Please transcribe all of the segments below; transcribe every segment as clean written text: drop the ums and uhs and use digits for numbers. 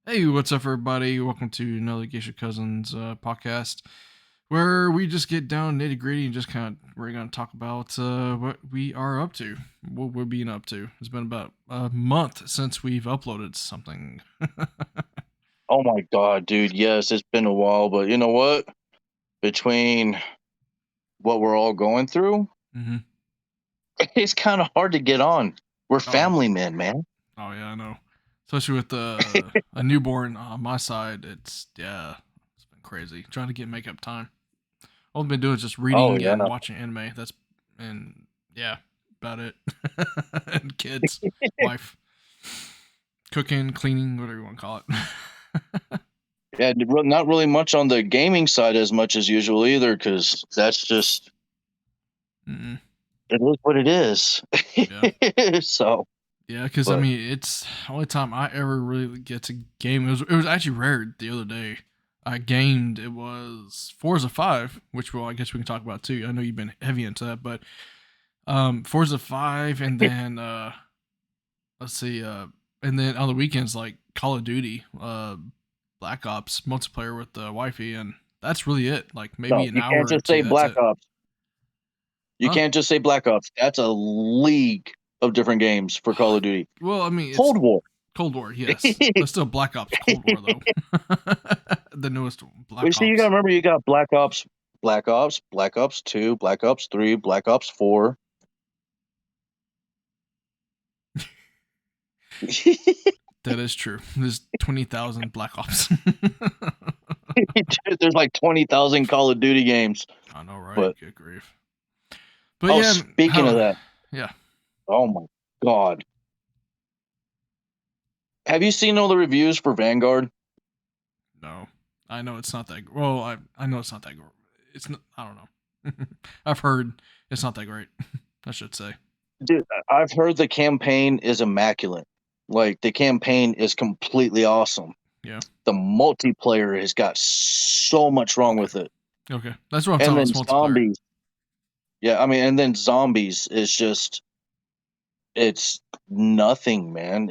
Hey, what's up, everybody? Welcome to another GeeksterCuzins podcast, where we just get down nitty gritty and just we're gonna talk about what we are up to, what we're being up to. It's been about a month since we've uploaded something. Oh my God, dude. Yes, it's been a while, but you know what? Between what we're all going through, hmm it's kind of hard to get on. We're Oh, family men, man. oh yeah, I know. Especially with a newborn on my side, it's been crazy trying to get makeup time. All I've been doing is just Oh reading yeah. and watching anime. And yeah, about it. And kids, wife, cooking, cleaning, whatever you want to call it. Yeah, not really much on the gaming side as much as usual either, because that's just Mm-mm. it is what it is. Yeah, So, yeah. Because I but mean, it's the only time I ever really get to game. It was actually rare the other day. I gamed. It was Forza 5, which I guess we can talk about too. I know you've been heavy into that, but Forza 5, and then let's see, and then on the weekends like Call of Duty, Black Ops multiplayer with the wifey, and that's really it. Like no, maybe an you can't hour or just two. say That's Black it. Ops. You Huh? can't just say Black Ops. That's a league of different games for Call of Duty. Well, I mean, it's Cold War. Cold War, yes, but still Black Ops Cold War though. The newest We Black see, you gotta Ops. remember, you got Black Ops, Black Ops, Black Ops 2, Black Ops 3, Black Ops 4. That is true. There's 20,000 Black Ops. There's like 20,000 Call of Duty games. I know, right? But Good grief. But oh, yeah, speaking of how? that, Yeah, oh my God. Have you seen all the reviews for Vanguard? no, I know it's not that. Well, I know it's not that. It's not. I don't know. I've heard it's not that great. I should say. Dude, I've heard the campaign is immaculate. Like, the campaign is completely awesome. Yeah. The multiplayer has got so much wrong Okay. with it. Okay. That's what I'm And talking about. then It's multiplayer. zombies. Yeah, I mean, and then zombies is just, it's nothing, man.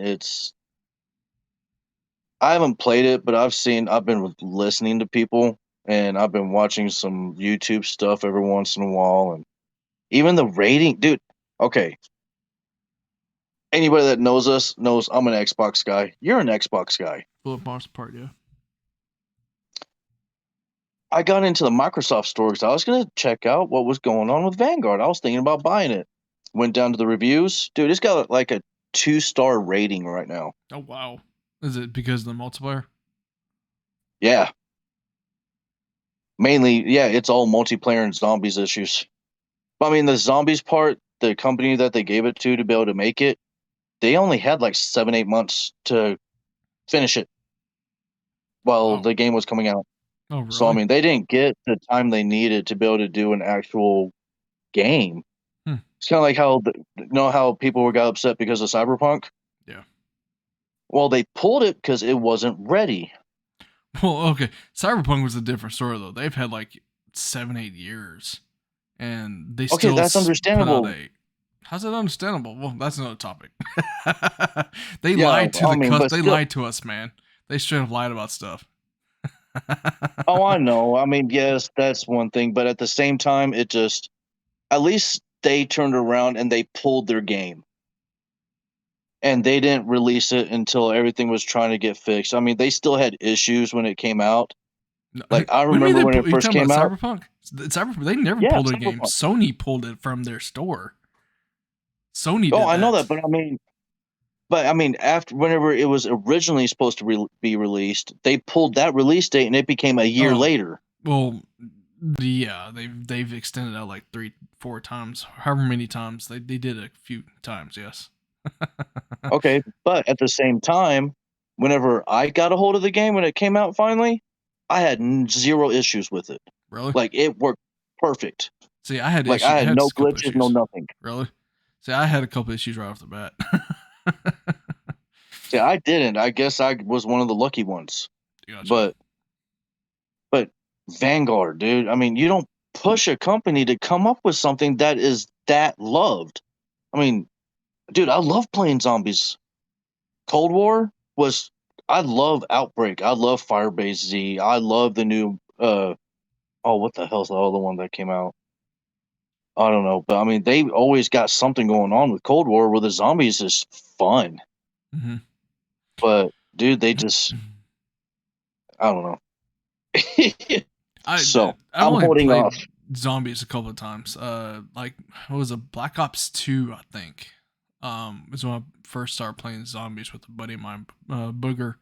I haven't played it, but I've been listening to people, and I've been watching some YouTube stuff every once in a while, and even the rating, dude. Okay, anybody that knows us knows I'm an Xbox guy. You're an Xbox guy. Philip Morris part. Yeah. I got into the Microsoft store because I was gonna check out what was going on with Vanguard. I was thinking about buying it. Went down to the reviews, dude. It's got like a 2-star rating right now. Oh wow. Is it because of the multiplayer? Yeah, mainly, yeah, it's all multiplayer and zombies issues. But I mean, the zombies part, the company that they gave it to be able to make it, they only had like 7, 8 months to finish it while Oh. the game was coming out. Oh So I really? mean, they didn't get the time they needed to be able to do an actual game. Hmm. It's kind of like how you know how people were got upset because of Cyberpunk. Yeah. Well, they pulled it because it wasn't ready. Well, okay. Cyberpunk was a different story though. They've had like 7, 8 years, and they Okay, still that's put out understandable. a. How's that understandable? Well, that's another topic. They Yeah, lied to I mean, but They still. lied to us, man. They straight up lied about stuff. Oh, I know. I mean, yes, that's one thing, but at the same time, it just at least they turned around and they pulled their game. And they didn't release it until everything was trying to get fixed. I mean, they still had issues when it came out. No, Like, I what do you mean remember when it you first talking about came out. Cyberpunk? Cyberpunk. They never Yeah, pulled their game. Cyberpunk. Sony pulled it from their store. Sony Oh, did I know that. that, but I mean, after whenever it was originally supposed to be released, they pulled that release date, and it became a year Oh, later. well, yeah, they've extended out like 3, 4 times, however many times they did a few times. Yes. Okay, but at the same time, whenever I got a hold of the game when it came out finally, I had zero issues with it. Really? Like, it worked perfect. See, I had Like, I issues. I had had no a couple glitches, no issues. nothing. Really? See, I had a couple issues right off the bat. See, I didn't. I guess I was one of the lucky ones. Gotcha. But But Vanguard, dude, I mean, you don't push a company to come up with something that is that loved. I mean, dude, I love playing zombies. Cold War was I love Outbreak. I love Firebase Z. I love the new oh, what the hell's the other one that came out? I don't know, but I mean, they always got something going on with Cold War where the zombies is fun. Mm-hmm. But dude, they just I don't know. So I've I'm only holding played off. zombies a couple of times. Like what was it, Black Ops 2, I think. Was when I first started playing zombies with a buddy of mine, Booger,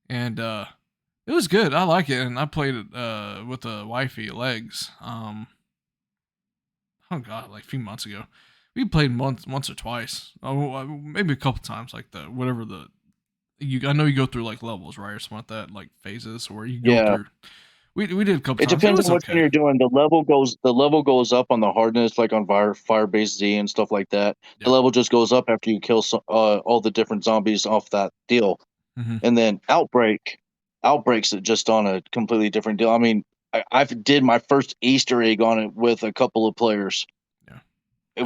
and it was good. I like it, and I played it with the wifey Legs. Oh god, like a few months ago. We played once or twice, maybe a couple times, like the whatever the I know you go through like levels, right, or something like that, like phases, where you go Yeah. through. We did a couple It times. It depends was on which one okay. you're doing. The level goes up on the hardness, like on Firebase Z and stuff like that. The Yep. level just goes up after you kill all the different zombies off that deal. Mm-hmm. And then Outbreaks it just on a completely different deal. I mean, I've did my first Easter egg on it with a couple of players. Yeah.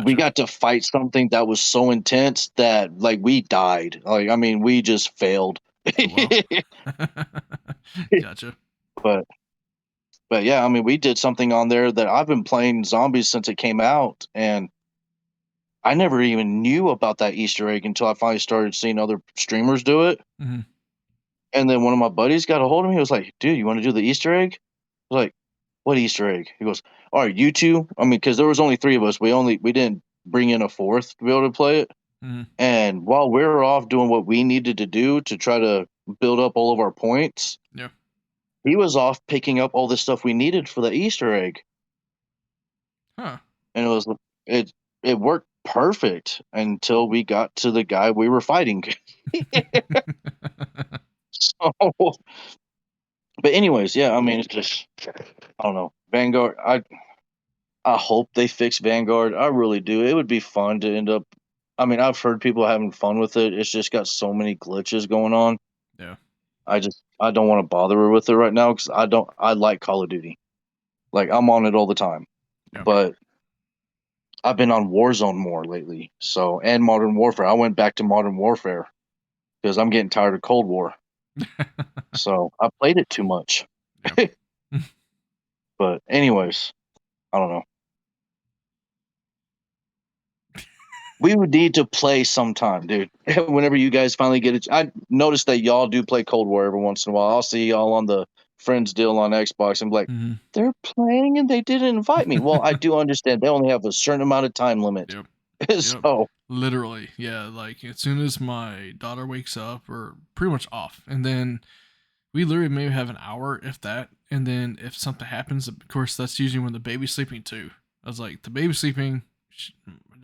We Gotcha. got to fight something that was so intense that like we died. Like I mean, we just failed. Oh well. Gotcha. but but yeah, I mean, we did something on there that I've been playing zombies since it came out, and I never even knew about that Easter egg until I finally started seeing other streamers do it. Mm-hmm. And then one of my buddies got a hold of me. He was like, "Dude, you want to do the Easter egg?" I was like, "What Easter egg?" He goes, "All right, you two." I mean, because there was only three of us. We didn't bring in a fourth to be able to play it. Mm-hmm. And while we were off doing what we needed to do to try to build up all of our points, Yeah. he was off picking up all the stuff we needed for the Easter egg. Huh. And it it worked perfect until we got to the guy we were fighting. So, but anyways, yeah, I mean, it's just I don't know. Vanguard, I hope they fix Vanguard. I really do. It would be fun to end up. I mean, I've heard people having fun with it. It's just got so many glitches going on. Yeah. I don't want to bother with it right now because I like Call of Duty. Like I'm on it all the time, Yeah. but I've been on Warzone more lately. So and Modern Warfare. I went back to Modern Warfare because I'm getting tired of Cold War. So I played it too much. Yeah. But anyways, I don't know. We would need to play sometime, dude. Whenever you guys finally get it, I noticed that y'all do play Cold War every once in a while. I'll see y'all on the Friends deal on Xbox and be like, Mm-hmm. they're playing and they didn't invite me. Well, I do understand they only have a certain amount of time limit. Yep. Yep. So Literally, yeah. Like as soon as my daughter wakes up, we're pretty much off, and then we literally maybe have an hour, if that. And then if something happens, of course, that's usually when the baby's sleeping too. I was like, the baby's sleeping,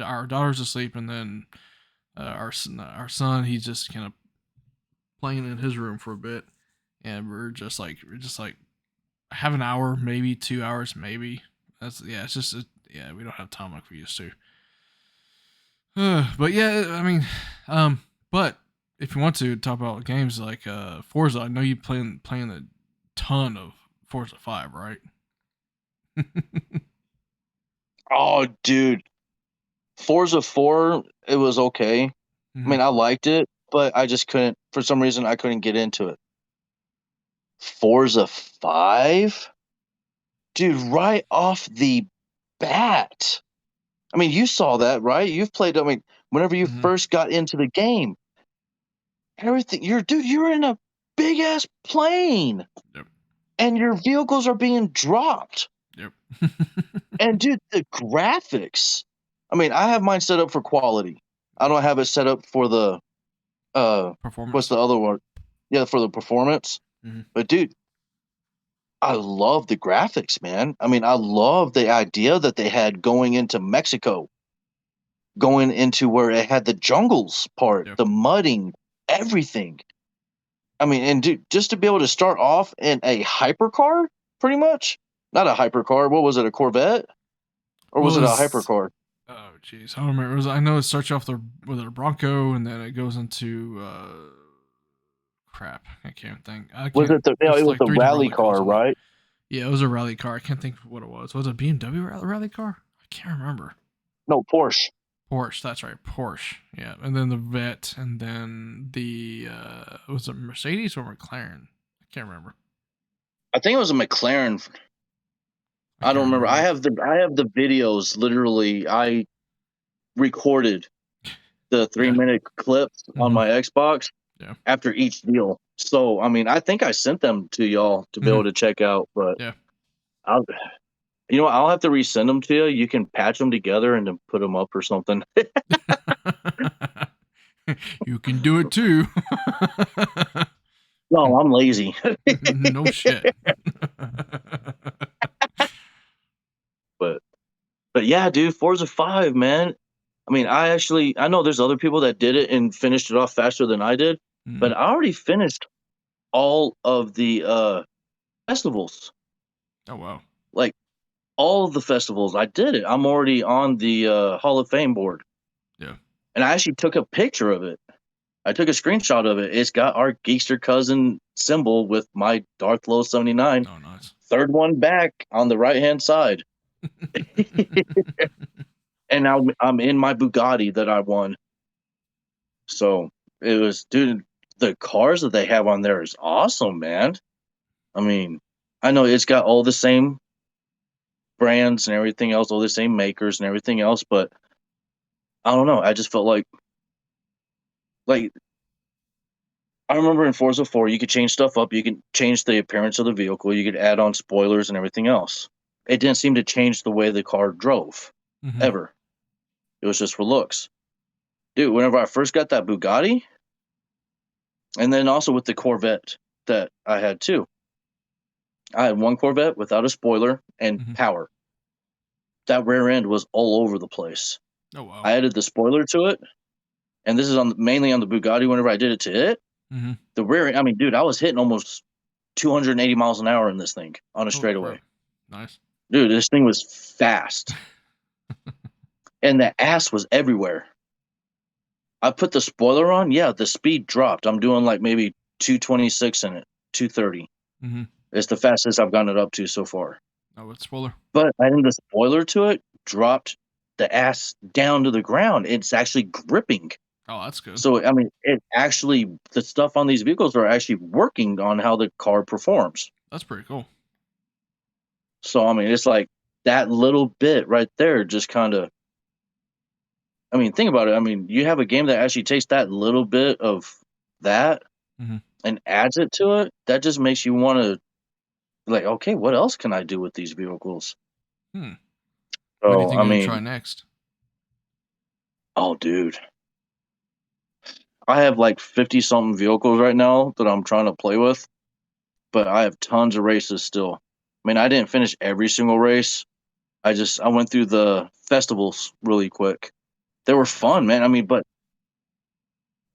our daughter's asleep, and then our son, he's just kind of playing in his room for a bit, and we're just like have an hour, maybe 2 hours, maybe. That's yeah. It's just yeah, we don't have time like we used to. But yeah, I mean, but if you want to talk about games like Forza, I know you playing a ton of Forza 5, right? oh dude, Forza 4, it was okay. I Mhm. mean, I liked it, but I just couldn't for some reason I couldn't get into it. Forza 5? Dude, right off the bat. I mean, you saw that, right? You've played. I mean, whenever you Mhm. first got into the game, everything. You're in a big ass plane, Yep. and your vehicles are being dropped. Yep. And dude, the graphics. I mean, I have mine set up for quality. I don't have it set up for the what's Performance. the other one? Yeah, for the performance. Mhm. But dude, I love the graphics, man. I mean, I love the idea that they had going into Mexico, going into where it had the jungles part, Yep. the mudding, everything. I mean, and dude, just to be able to start off in a hypercar, pretty much. Not a hypercar. What was it? A Corvette, or was it a Was hypercar? oh jeez, I don't remember. I know it starts off with a Bronco, and then it goes into crap. I can't think. I Was can't. it the? No, There's it was like the three different rally rally cars car, of it. right? Yeah, it was a rally car. I can't think of what it was. Was it a BMW rally car? I can't remember. No, Porsche. Porsche, that's right, Porsche. Yeah, and then the Vet, and then the Was it Mercedes or McLaren? I can't remember. I think it was a McLaren. I don't remember. I have the videos. Literally, I recorded the 3-minute clips on my Xbox after each deal. So, I mean, I think I sent them to y'all to be able to check out, but I'll have to resend them to you. You can patch them together and then put them up or something. You can do it too. No, I'm lazy. No shit. But yeah, dude, Forza 5, man. I mean, I know there's other people that did it and finished it off faster than I did, but I already finished all of the festivals. Oh wow. Like all of the festivals. I did it. I'm already on the Hall of Fame board. Yeah. And I actually took a picture of it. I took a screenshot of it. It's got our Geekster cousin symbol with my Darth Low 79. Oh, nice. Third one back on the right-hand side. And now I'm in my Bugatti that I won. So it was, dude, the cars that they have on there is awesome, man. I mean, I know it's got all the same brands and everything else, all the same makers and everything else, but I don't know. I just felt like I remember in Forza 4, you could change stuff up. You could change the appearance of the vehicle. You could add on spoilers and everything else. It didn't seem to change the way the car drove, ever. It was just for looks. Dude, whenever I first got that Bugatti, and then also with the Corvette that I had too. I had one Corvette without a spoiler and power. That rear end was all over the place. Oh wow. I added the spoiler to it, and this is mainly on the Bugatti. Whenever I did it to it, the rear end, I mean, dude, I was hitting almost 280 miles an hour in this thing on a straightaway. Nice. Dude, this thing was fast. And the ass was everywhere. I put the spoiler on, yeah, the speed dropped. I'm doing like maybe 226 in it, 230. It's the fastest I've gotten it up to so far. Oh, with spoiler. But adding the spoiler to it dropped the ass down to the ground. It's actually gripping. Oh, that's good. So, I mean, the stuff on these vehicles are actually working on how the car performs. That's pretty cool. So, I mean, it's like that little bit right there just kind of, I mean, think about it. I mean, you have a game that actually takes that little bit of that and adds it to it. That just makes you want to, like, okay, what else can I do with these vehicles? What do you So, think I you're mean, gonna try next? Oh, dude. I have like 50 something vehicles right now that I'm trying to play with, but I have tons of races still. I mean, I didn't finish every single race. I went through the festivals really quick. They were fun, man. I mean, but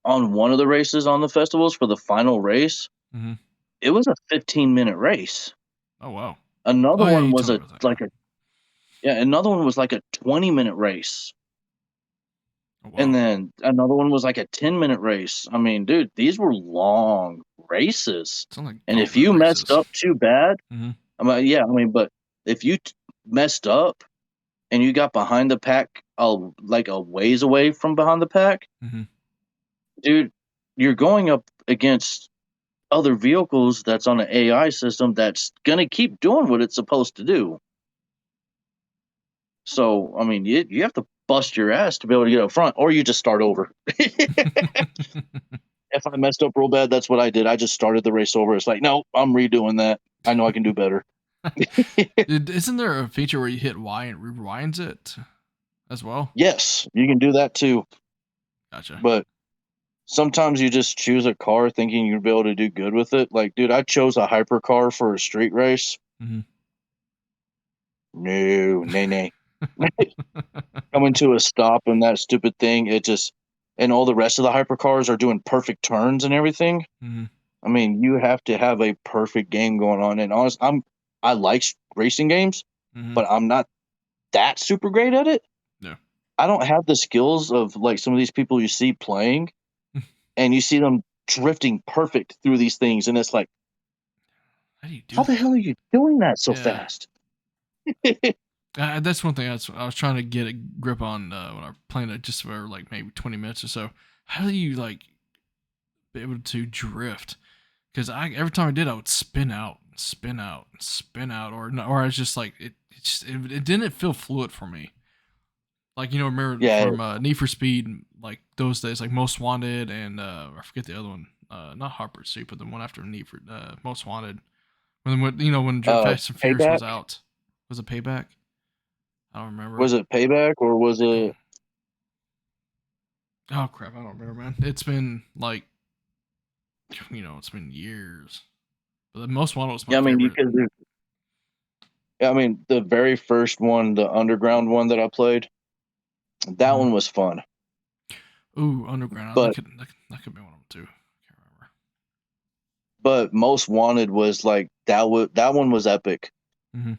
on one of the races on the festivals for the final race, it was a 15-minute race. Oh wow. Another one you was told me about that, another one was like a 20-minute race. Oh, wow. And then another one was like a 10-minute race. I mean, dude, these were long races. Like and if you messed up too bad, but if you messed up and you got behind the pack, like a ways away from behind the pack, dude, you're going up against other vehicles that's on an AI system that's going to keep doing what it's supposed to do. So, I mean, you have to bust your ass to be able to get up front, or you just start over. If I messed up real bad, that's what I did. I just started the race over. It's like, no, I'm redoing that. I know I can do better. Isn't there a feature where you hit Y and it rewinds it as well? Yes, you can do that too. Gotcha. But sometimes you just choose a car thinking you'd be able to do good with it. Like, dude, I chose a hypercar for a street race. No, nay. Coming to a stop and that stupid thing, and all the rest of the hypercars are doing perfect turns and everything. I mean, you have to have a perfect game going on. And honestly, I like racing games, but I'm not that super great at it. No. I don't have the skills of like some of these people you see playing, and you see them drifting perfect through these things, and it's like, how the hell are you doing that so fast? That's one thing I was trying to get a grip on when I was playing it just for like maybe 20 minutes or so. How do you like be able to drift because I every time I did, I would spin out, spin out, spin out, or I was just like it didn't feel fluid for me. Like remember Yeah, from Need for Speed, like those days, like Most Wanted, and I forget the other one, not Hot Pursuit, but the one after Need for Most Wanted. When Fast and Furious Payback. was out, was it Payback? I don't remember. Was it Payback or was it? Oh crap, I don't remember, man. It's been like it's been years. But the Most Wanted was my Yeah, I mean, you favorite. could. I mean, the very first one, the underground one that I played, that Mm-hmm. one was fun. Ooh, Underground. But That could be one of them too. Can't remember. Most Wanted was like that one was epic. Mm-hmm.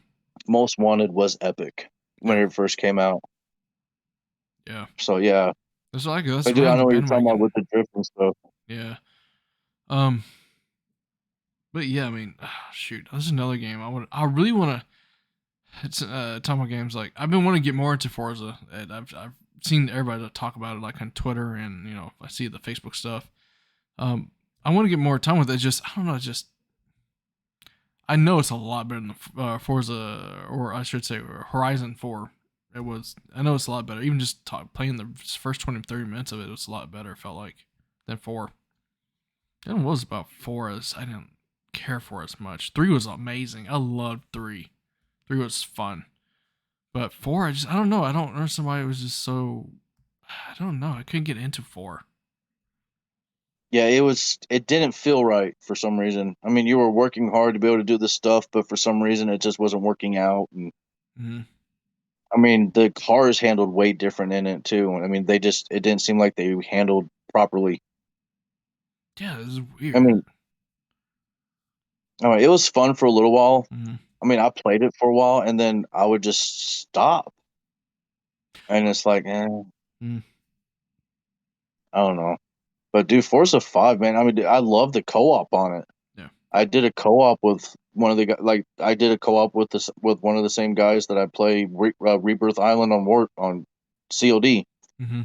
Most Wanted was epic when Yeah, it first came out. yeah. So yeah, That's I do. I around the know what you're talking about bandwagon. with the drift and stuff. Yeah. Um. But yeah, I mean, shoot, this is another game I really want to. It's talking about games like I've been wanting to get more into Forza, and I've seen everybody talk about it like on Twitter and I see the Facebook stuff. Um, I want to get more time with it. Just I don't know, just I know it's a lot better than Forza, or I should say Horizon 4. It was. I know it's a lot better. Even just playing the first 20 to 30 minutes of it was a lot better. It felt like than 4. It was about 4 as I didn't care for as much. 3 was amazing. I loved 3. 3 was fun. But 4, I don't know. I don't understand why it was just so. I don't know. I couldn't get into 4. Yeah, it didn't feel right for some reason. I mean, you were working hard to be able to do this stuff, but for some reason it just wasn't working out. And Mm-hmm. I mean, the cars handled way different in it too. I mean, it didn't seem like they handled properly. Yeah, it was I weird. mean, it was fun for a little while. Mm-hmm. I mean, I played it for a while and then I would just stop. And it's like, Mm-hmm. I don't know. But dude, Forza 5, man, I mean, dude, I love the co-op on it. Yeah. I did a co-op with one of the guys, like I did a co-op with one of the same guys that I play Rebirth Island on COD. Mm-hmm.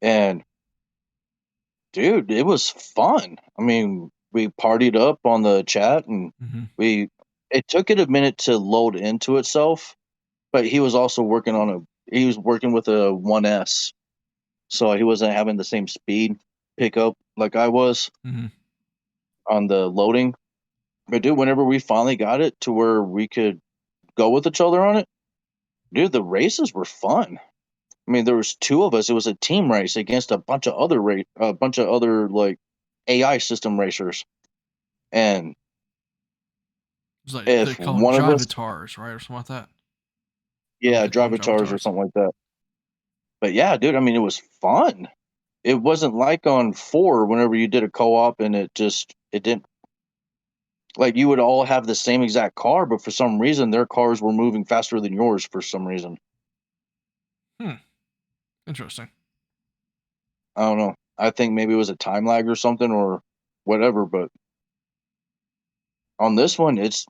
And dude, it was fun. I mean, we partied up on the chat and Mm-hmm. we it took it a minute to load into itself, but he was working with a 1S. So he wasn't having the same speed pickup like I was Mm-hmm. on the loading. But dude, whenever we finally got it to where we could go with each other on it, dude, the races were fun. I mean, there was two of us. It was a team race against a bunch of other like AI system racers. And It's like they if call them one of us, Drivatars, right, or something like that. I think yeah, they call them Drivatars or Drivatars. something like that. But yeah, dude, I mean, it was fun. It wasn't like on 4 whenever you did a co-op and it didn't, like, you would all have the same exact car, but for some reason their cars were moving faster than yours for some reason. Hmm. Interesting. I don't know. I think maybe it was a time lag or something or whatever, but on this one it's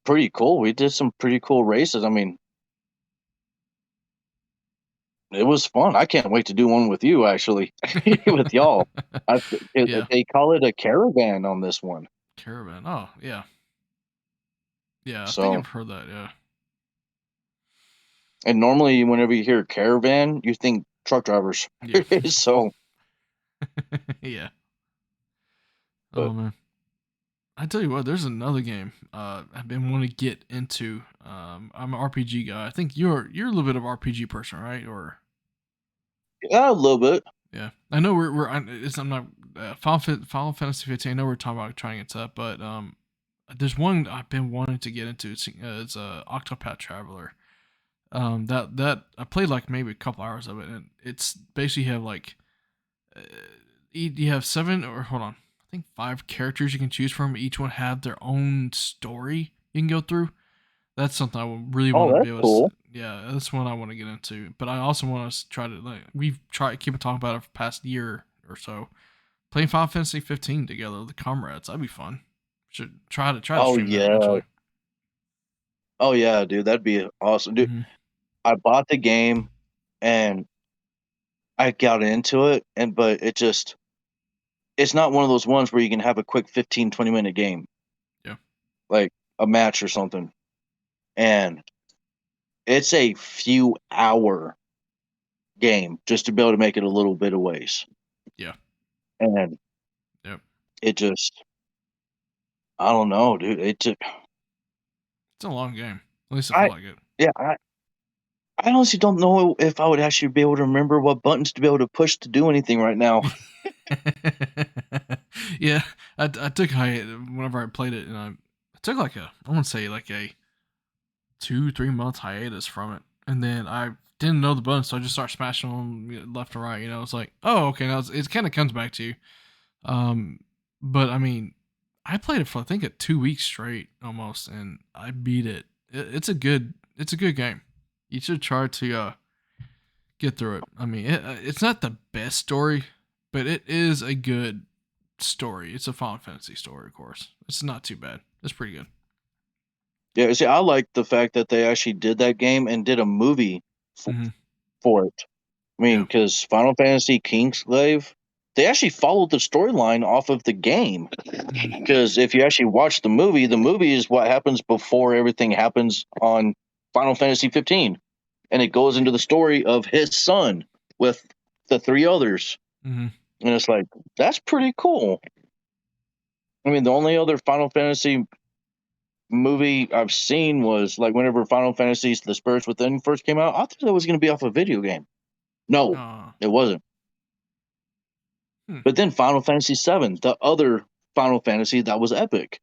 pretty cool. We did some pretty cool races. I mean, it was fun. I can't wait to do one with you actually. With y'all. Yeah. They call it a caravan on this one. Caravan. Oh, yeah. Yeah, I think So, I've heard that, yeah. and normally whenever you hear caravan, you think truck drivers. Yeah. So, Yeah. but Oh man. I tell you what, there's another game I've been wanting to get into. I'm an RPG guy. I think you're a little bit of RPG person, right? Or yeah, a little bit. yeah, I know I'm not Final Fantasy 15. I know we're talking about trying it up, but there's one I've been wanting to get into. It's Octopath Traveler. That I played like maybe a couple hours of it, and it's basically you have like uh, you have 7 or hold on, I think 5 characters you can choose from. Each one have their own story you can go through. That's something I would really Oh, want to be that's able to. cool. Yeah, that's one I want to get into. But I also want to try to like we've tried keep talking about it for the past year or so. Playing Final Fantasy 15 together with the comrades, that'd be fun. Should try to Oh stream that yeah. eventually. Oh yeah, dude, that'd be awesome. Dude, Mm-hmm. I bought the game and I got into it but it just it's not one of those ones where you can have a quick 15, 20-minute game. Yeah. Like a match or something. And it's a few hour game just to be able to make it a little bit of ways. Yeah. And Yep. it just, I don't know, dude. It's a long game. At least it felt like it. Yeah, I honestly don't know if I would actually be able to remember what buttons to be able to push to do anything right now. Yeah, I took whenever I played it, and I took like I want to say like a 2-3 month hiatus from it, and then I didn't know the buttons, so I just started smashing them left and right. It's like, oh, okay, now it kind of comes back to you. But I mean, I played it for I think 2 weeks straight almost, and I beat it. It's a good game. You should try to get through it. I mean, it's not the best story, but it is a good story. It's a Final Fantasy story, of course. It's not too bad. It's pretty good. Yeah, see, I like the fact that they actually did that game and did a movie for it. I mean, because Final Fantasy Kingslave, they actually followed the storyline off of the game. Because if you actually watch the movie is what happens before everything happens on Final Fantasy 15. And it goes into the story of his son with the 3 others. And it's like, that's pretty cool. I mean, the only other Final Fantasy movie I've seen was like whenever Final Fantasy The Spirits Within first came out. I thought it was going to be off a video game. No, it wasn't. But then Final Fantasy VII, the other Final Fantasy that was epic.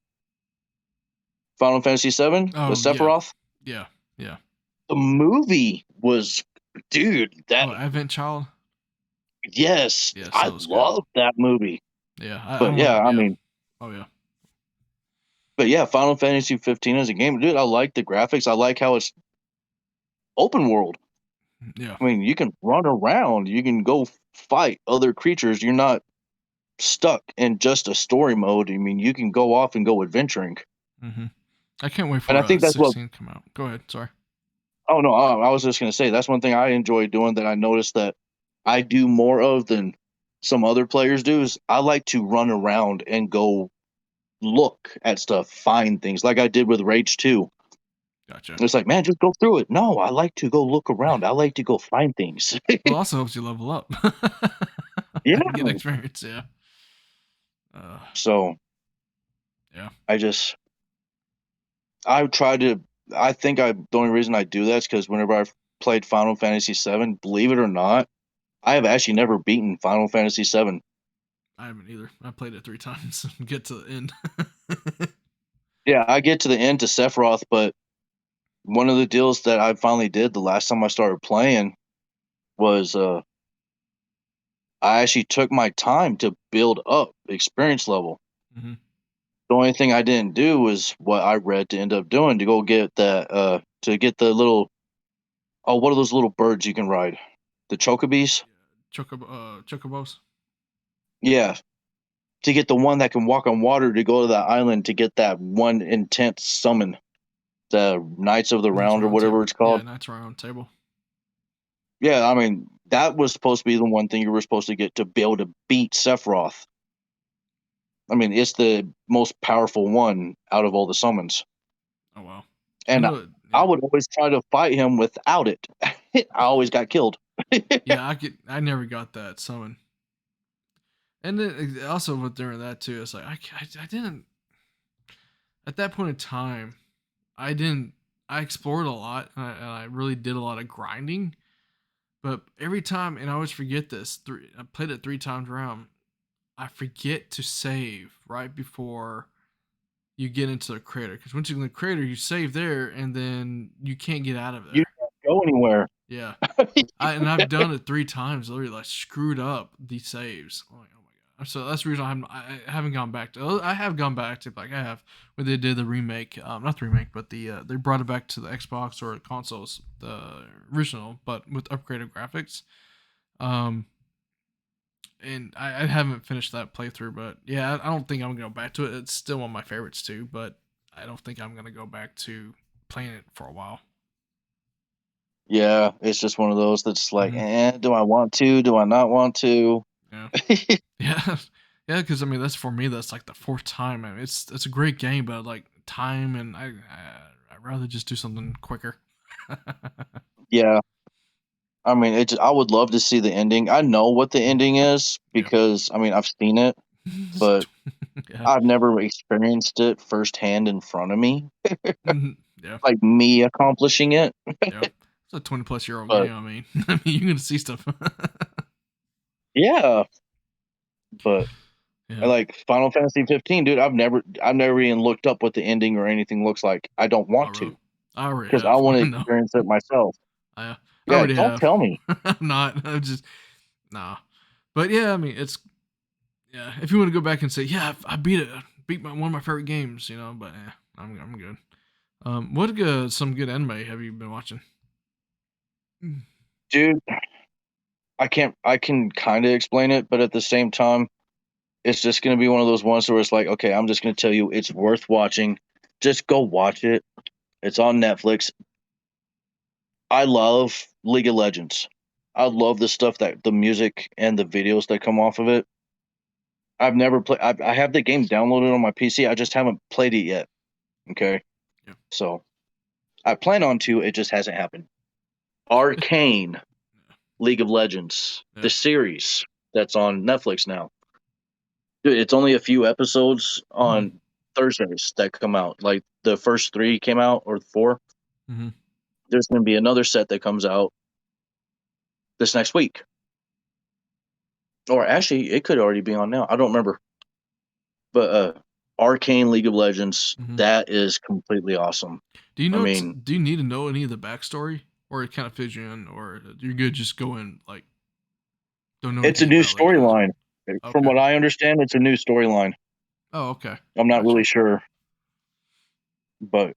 Final Fantasy VII with Sephiroth. Yeah. The movie was, dude, that. Oh, Advent Child. Yes, I love that movie. Yeah, I mean. Oh yeah. But yeah, Final Fantasy 15 as a game, dude, I like the graphics. I like how it's open world. Yeah. I mean, you can run around, you can go fight other creatures. You're not stuck in just a story mode. I mean, you can go off and go adventuring. I can't wait for and I think that's 16 to come out. Go ahead. Sorry. Oh no, I was just gonna say that's one thing I enjoy doing that I noticed that I do more of than some other players do is I like to run around and go look at stuff, find things like I did with Rage 2. Gotcha. It's like, man, just go through it. No, I like to go look around. I like to go find things. Well, it also helps you level up. Yeah. Get experience, yeah. So, yeah. I think the only reason I do that is because whenever I've played Final Fantasy VII, believe it or not, I have actually never beaten Final Fantasy VII. I haven't either. I played it 3 times and get to the end. Yeah, I get to the end to Sephiroth, but one of the deals that I finally did the last time I started playing was I actually took my time to build up experience level. The only thing I didn't do was what I read to end up doing to go get that to get the little what are those little birds you can ride? The chocobos? Chocobos? Yeah. To get the one that can walk on water to go to that island to get that one intense summon. The Knights of the Round or whatever it's called. Yeah, Knights Round Table. Yeah, I mean, that was supposed to be the one thing you were supposed to get to be able to beat Sephiroth. I mean, it's the most powerful one out of all the summons. Oh, wow. And I would always try to fight him without it. I always got killed. Yeah, I never got that summon. And then also with during that too, it's like I didn't at that point in time, I explored a lot and I really did a lot of grinding. But every time, and I always forget this, I played it 3 times around. I forget to save right before you get into the crater. Because once you're in the crater, you save there, and then you can't get out of there. You can't go anywhere. Yeah. I've done it 3 times, literally, like, screwed up the saves. I'm like, oh my god. So that's the reason I haven't gone back to. I have gone back to, like, I have, when they did the remake. Not the remake, but they brought it back to the Xbox or consoles, the original, but with upgraded graphics. And I haven't finished that playthrough, but yeah, I don't think I'm gonna go back to it. It's still one of my favorites too, but I don't think I'm gonna go back to playing it for a while. Yeah, it's just one of those that's like, do I want to? Do I not want to? Yeah, yeah, Yeah, because I mean that's for me. That's like the fourth time. I mean, it's a great game, but like time and I'd rather just do something quicker. Yeah, I mean, I would love to see the ending. I know what the ending is Yeah. because I mean I've seen it, but Yeah. I've never experienced it firsthand in front of me, Yeah. like me accomplishing it. Yeah. It's a 20+ year old But game. I mean, I mean, you're gonna see stuff. yeah, but Yeah. like Final Fantasy 15, dude, I've never even looked up what the ending or anything looks like. I don't Oh, want really? to I already because I have. want to No, experience it myself. I Yeah, already don't have. tell me. I'm not. I'm just nah. But yeah, I mean, it's yeah. If you want to go back and say, yeah, I beat it, beat one of my favorite games, you know. But yeah, I'm good. What some good anime have you been watching? Mm. Dude, I can kind of explain it, but at the same time, it's just going to be one of those ones where it's like, okay, I'm just going to tell you it's worth watching. Just go watch it. It's on Netflix. I love League of Legends. I love the stuff that the music and the videos that come off of it. I've never played. I have the game downloaded on my PC. I just haven't played it yet. Okay, Yeah. so I plan on to. It just hasn't happened. Arcane League of Legends, Yeah. the series that's on Netflix now. Dude, it's only a few episodes Mm-hmm. on Thursdays that come out. Like the first three came out or four. Mm-hmm. There's going to be another set that comes out this next week. Or actually, it could already be on now. I don't remember. But Arcane League of Legends, Mm-hmm. that is completely awesome. Do you I know? mean, Do you need to know any of the backstory, or it kind of fits you in, or you're good just go in like don't know it's a anything new about League of Legends? storyline. From Okay. what I understand, it's a new storyline. Oh, okay. I'm not Gotcha. really sure, but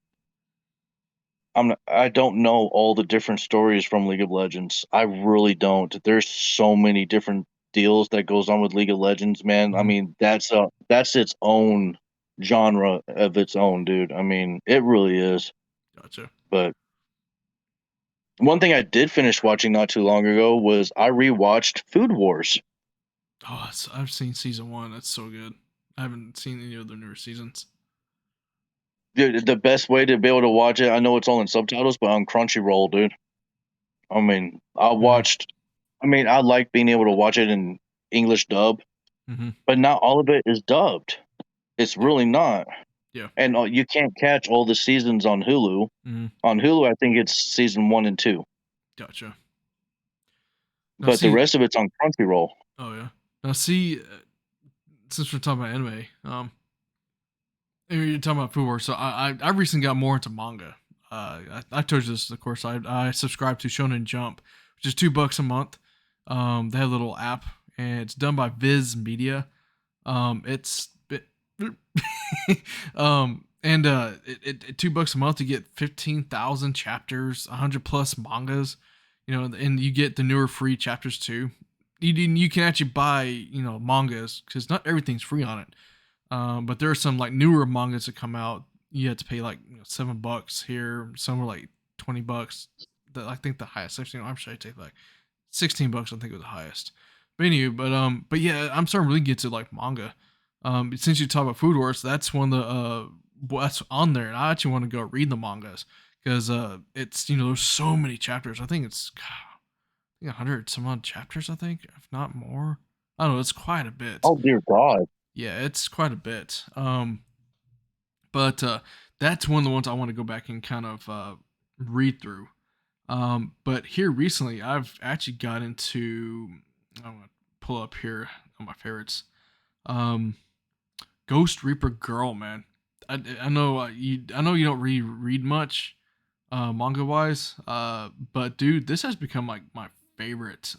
I don't know all the different stories from League of Legends. I really don't. There's so many different deals that goes on with League of Legends, man. I Mm-hmm. mean, that's its own genre of its own, dude. I mean, it really is. Gotcha. But one thing I did finish watching not too long ago was I rewatched Food Wars. Oh, I've seen season one. That's so good. I haven't seen any of the newer seasons. Dude, the best way to be able to watch it, I know it's all in subtitles, but on Crunchyroll, dude. I mean, Mm-hmm. I like being able to watch it in English dub, Mm-hmm. but not all of it is dubbed. It's Yeah. really not. Yeah. And you can't catch all the seasons on Hulu. Mm-hmm. On Hulu, I think it's season one and two, Gotcha. Now but the see. rest of it's on Crunchyroll. Oh yeah. Now see. Since we're talking about anime, you're talking about Food Wars. So I recently got more into manga. I told you this, of course. I subscribe to Shonen Jump, which is $2 a month. They have a little app, and it's done by Viz Media. It's and $2 a month you get 15,000 chapters, 100+ mangas, you know, and you get the newer free chapters too. You can actually buy mangas because not everything's free on it. But there are some like newer mangas that come out. You have to pay like $7 here. Some are like $20. I think the highest I've seen. I'm sure I take like $16. I think was the highest. But anyway, but yeah, I'm starting to really get to like manga. Since you talk about Food Wars, that's one of the what's on there, and I actually want to go read the mangas because it's there's so many chapters. I think it's 100 some odd chapters. I think if not more. I don't know. It's quite a bit. Oh dear God! Yeah, it's quite a bit. But that's one of the ones I want to go back and kind of read through. But here recently, I've actually got into. I'm gonna pull up here on my favorites. Um, Ghost Reaper Girl, man. I know I know you don't read much manga wise, but dude, this has become like my favorite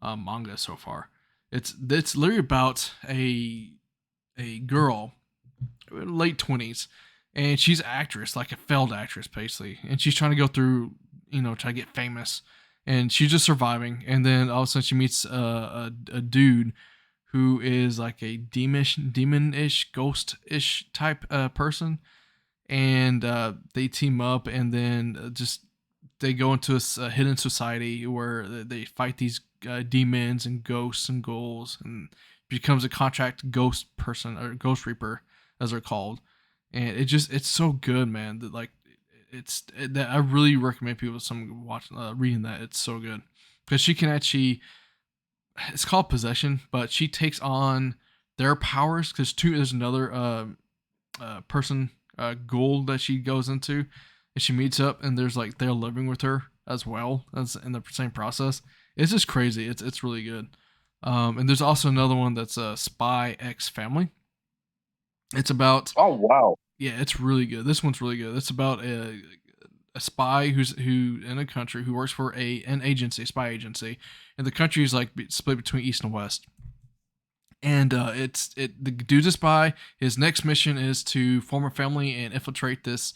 manga so far. It's literally about a girl, late 20s, and she's an actress, like a failed actress basically, and she's trying to go through, try to get famous, and she's just surviving, and then all of a sudden she meets a dude who is like a demonish, ghost-ish type person, and they team up, and then just they go into a hidden society where they fight these demons and ghosts and ghouls and becomes a contract ghost person or ghost reaper, as they're called, and it's so good, man. That like that I really recommend people some watching reading that. It's so good because she can actually, it's called possession, but she takes on their powers because there's another person ghoul that she goes into and she meets up and there's like they're living with her as well as in the same process. It's just crazy. It's really good. And there's also another one that's a Spy X Family. It's about, Oh wow. yeah, it's really good. This one's really good. It's about a spy who in a country who works for an agency, spy agency, and the country is like split between east and west. And the dude's a spy. His next mission is to form a family and infiltrate this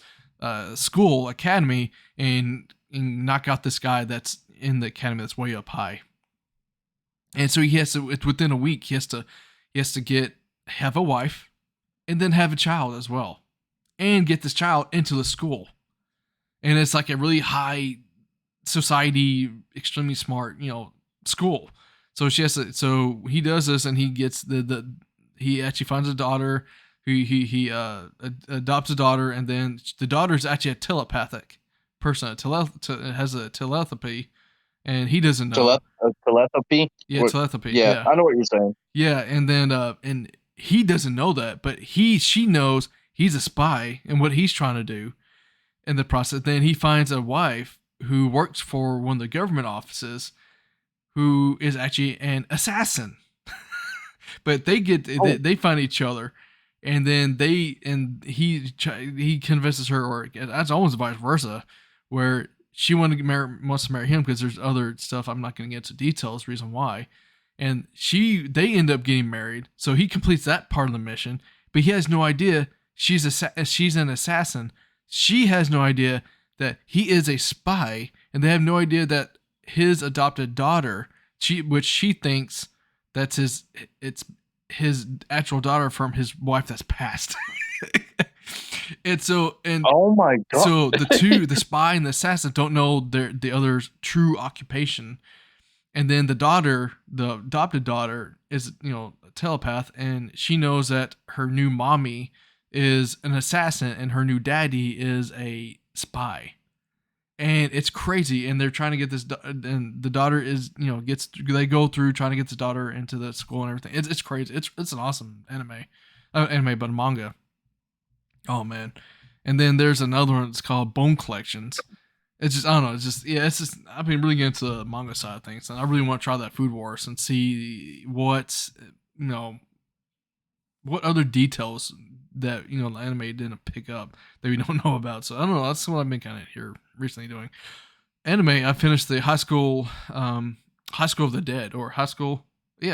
school academy and knock out this guy that's in the academy that's way up high. And so he has to. It's within a week. He has to have a wife, and then have a child as well, and get this child into the school. And it's like a really high society, extremely smart, school. So she has to. So he does this, and he gets he actually finds a daughter. He adopts a daughter, and then the daughter is actually a telepathic person. Has a telepathy, and he doesn't know. Telepathy. Yeah, telepathy. Yeah, Yeah, I know what you're saying. yeah, and then and he doesn't know that, but she knows he's a spy and what he's trying to do in the process. Then he finds a wife who works for one of the government offices who is actually an assassin. But they find each other, and then he convinces her, or that's almost vice versa, where she wants to marry him because there's other stuff I'm not going to get into details, reason why, and they end up getting married. So he completes that part of the mission, but he has no idea she's an assassin. She has no idea that he is a spy, and they have no idea that his adopted daughter, which she thinks that's his actual daughter from his wife that's passed. Oh my god. So the spy and the assassin don't know the other's true occupation. And then the adopted daughter is, a telepath, and she knows that her new mommy is an assassin and her new daddy is a spy. And it's crazy, and they're trying to get this, and the daughter is, they go through trying to get the daughter into the school and everything. It's crazy. It's an awesome anime, but a manga. Oh man. And then there's another one that's called Bone Collections. It's just, I don't know. It's just I've been really getting into the manga side of things, and I really want to try that Food Wars and see what other details that the anime didn't pick up that we don't know about. So I don't know. That's what I've been kind of here recently doing. Anime. I finished the High School of the Dead, or High School,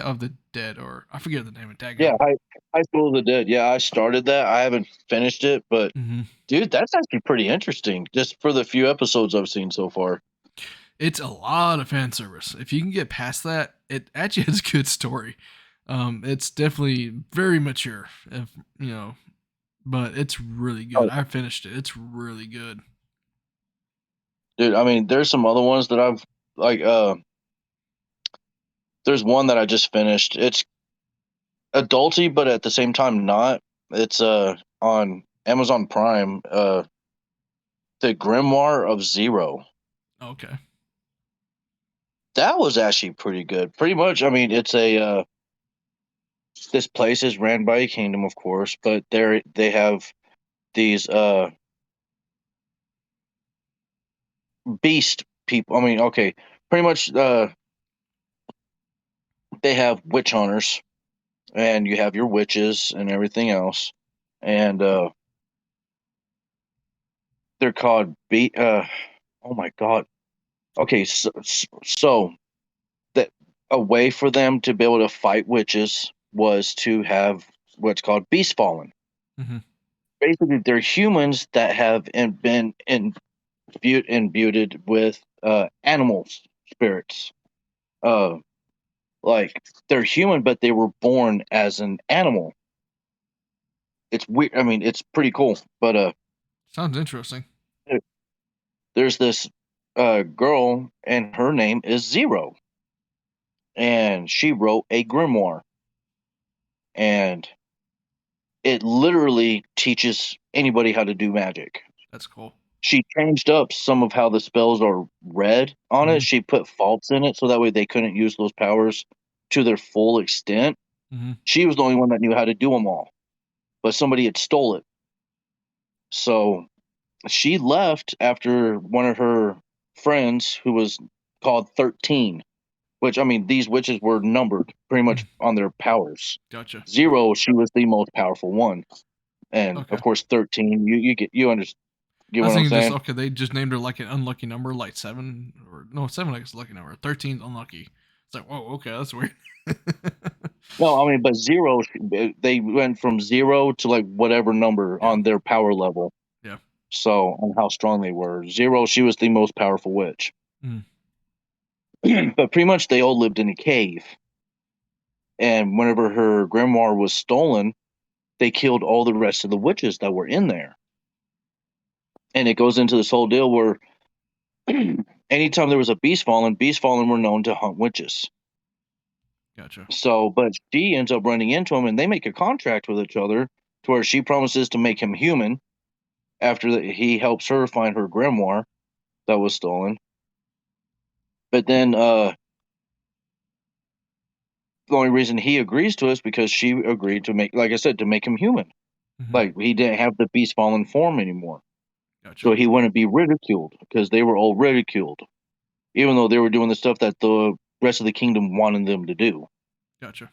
of the Dead, or I forget the name of it. Yeah, High School of the Dead. Yeah, I started that. I haven't finished it, but dude, that's actually pretty interesting. Just for the few episodes I've seen so far. It's a lot of fan service. If you can get past that, it actually has a good story. It's definitely very mature, but it's really good. I finished it. It's really good. Dude, I mean, there's some other ones that I've like. There's one that I just finished. It's adulty, but at the same time not. It's on Amazon Prime. The Grimoire of Zero. Okay. That was actually pretty good. Pretty much, I mean, it's a this place is ran by a kingdom, of course, but they have these beast people. I mean, okay, pretty much they have witch hunters, and you have your witches and everything else, and they're called oh my god. Okay, so that a way for them to be able to fight witches was to have what's called beast fallen. Mm-hmm. Basically, they're humans that have been imbued with animal spirits. Like they're human, but they were born as an animal. It's weird. I mean, it's pretty cool. But sounds interesting. There's this girl, and her name is Zero, and she wrote a grimoire. and it literally teaches anybody how to do magic. That's cool. She changed up some of how the spells are read on it. Mhm. She put faults in it so that way they couldn't use those powers to their full extent. Mhm. She was the only one that knew how to do them all, but somebody had stole it. So she left after one of her friends, who was called 13, which, I mean, these witches were numbered pretty much Mm. on their powers. Gotcha. Zero, she was the most powerful one. And Okay. of course, 13, get I what was I'm thinking just saying? okay. They just named her like an unlucky number, like 7 or no 7. I guess lucky number. 13's unlucky. It's like whoa, okay, that's weird. No, I mean, but zero, they went from zero to like whatever number Yeah, on their power level. yeah. So, on how strong they were. Zero, she was the most powerful witch. Mm. But pretty much they all lived in a cave. And whenever her grimoire was stolen, they killed all the rest of the witches that were in there. And it goes into this whole deal where anytime there was a beast fallen were known to hunt witches. Gotcha. So, but she ends up running into him, and they make a contract with each other to where she promises to make him human after he helps her find her grimoire that was stolen. But then the only reason he agrees to it is because she agreed to make, like I said, to make him human. Hmm. Like he didn't have the beast fallen form anymore. Gotcha. So he wouldn't be ridiculed because they were all ridiculed, even though they were doing the stuff that the rest of the kingdom wanted them to do. Gotcha.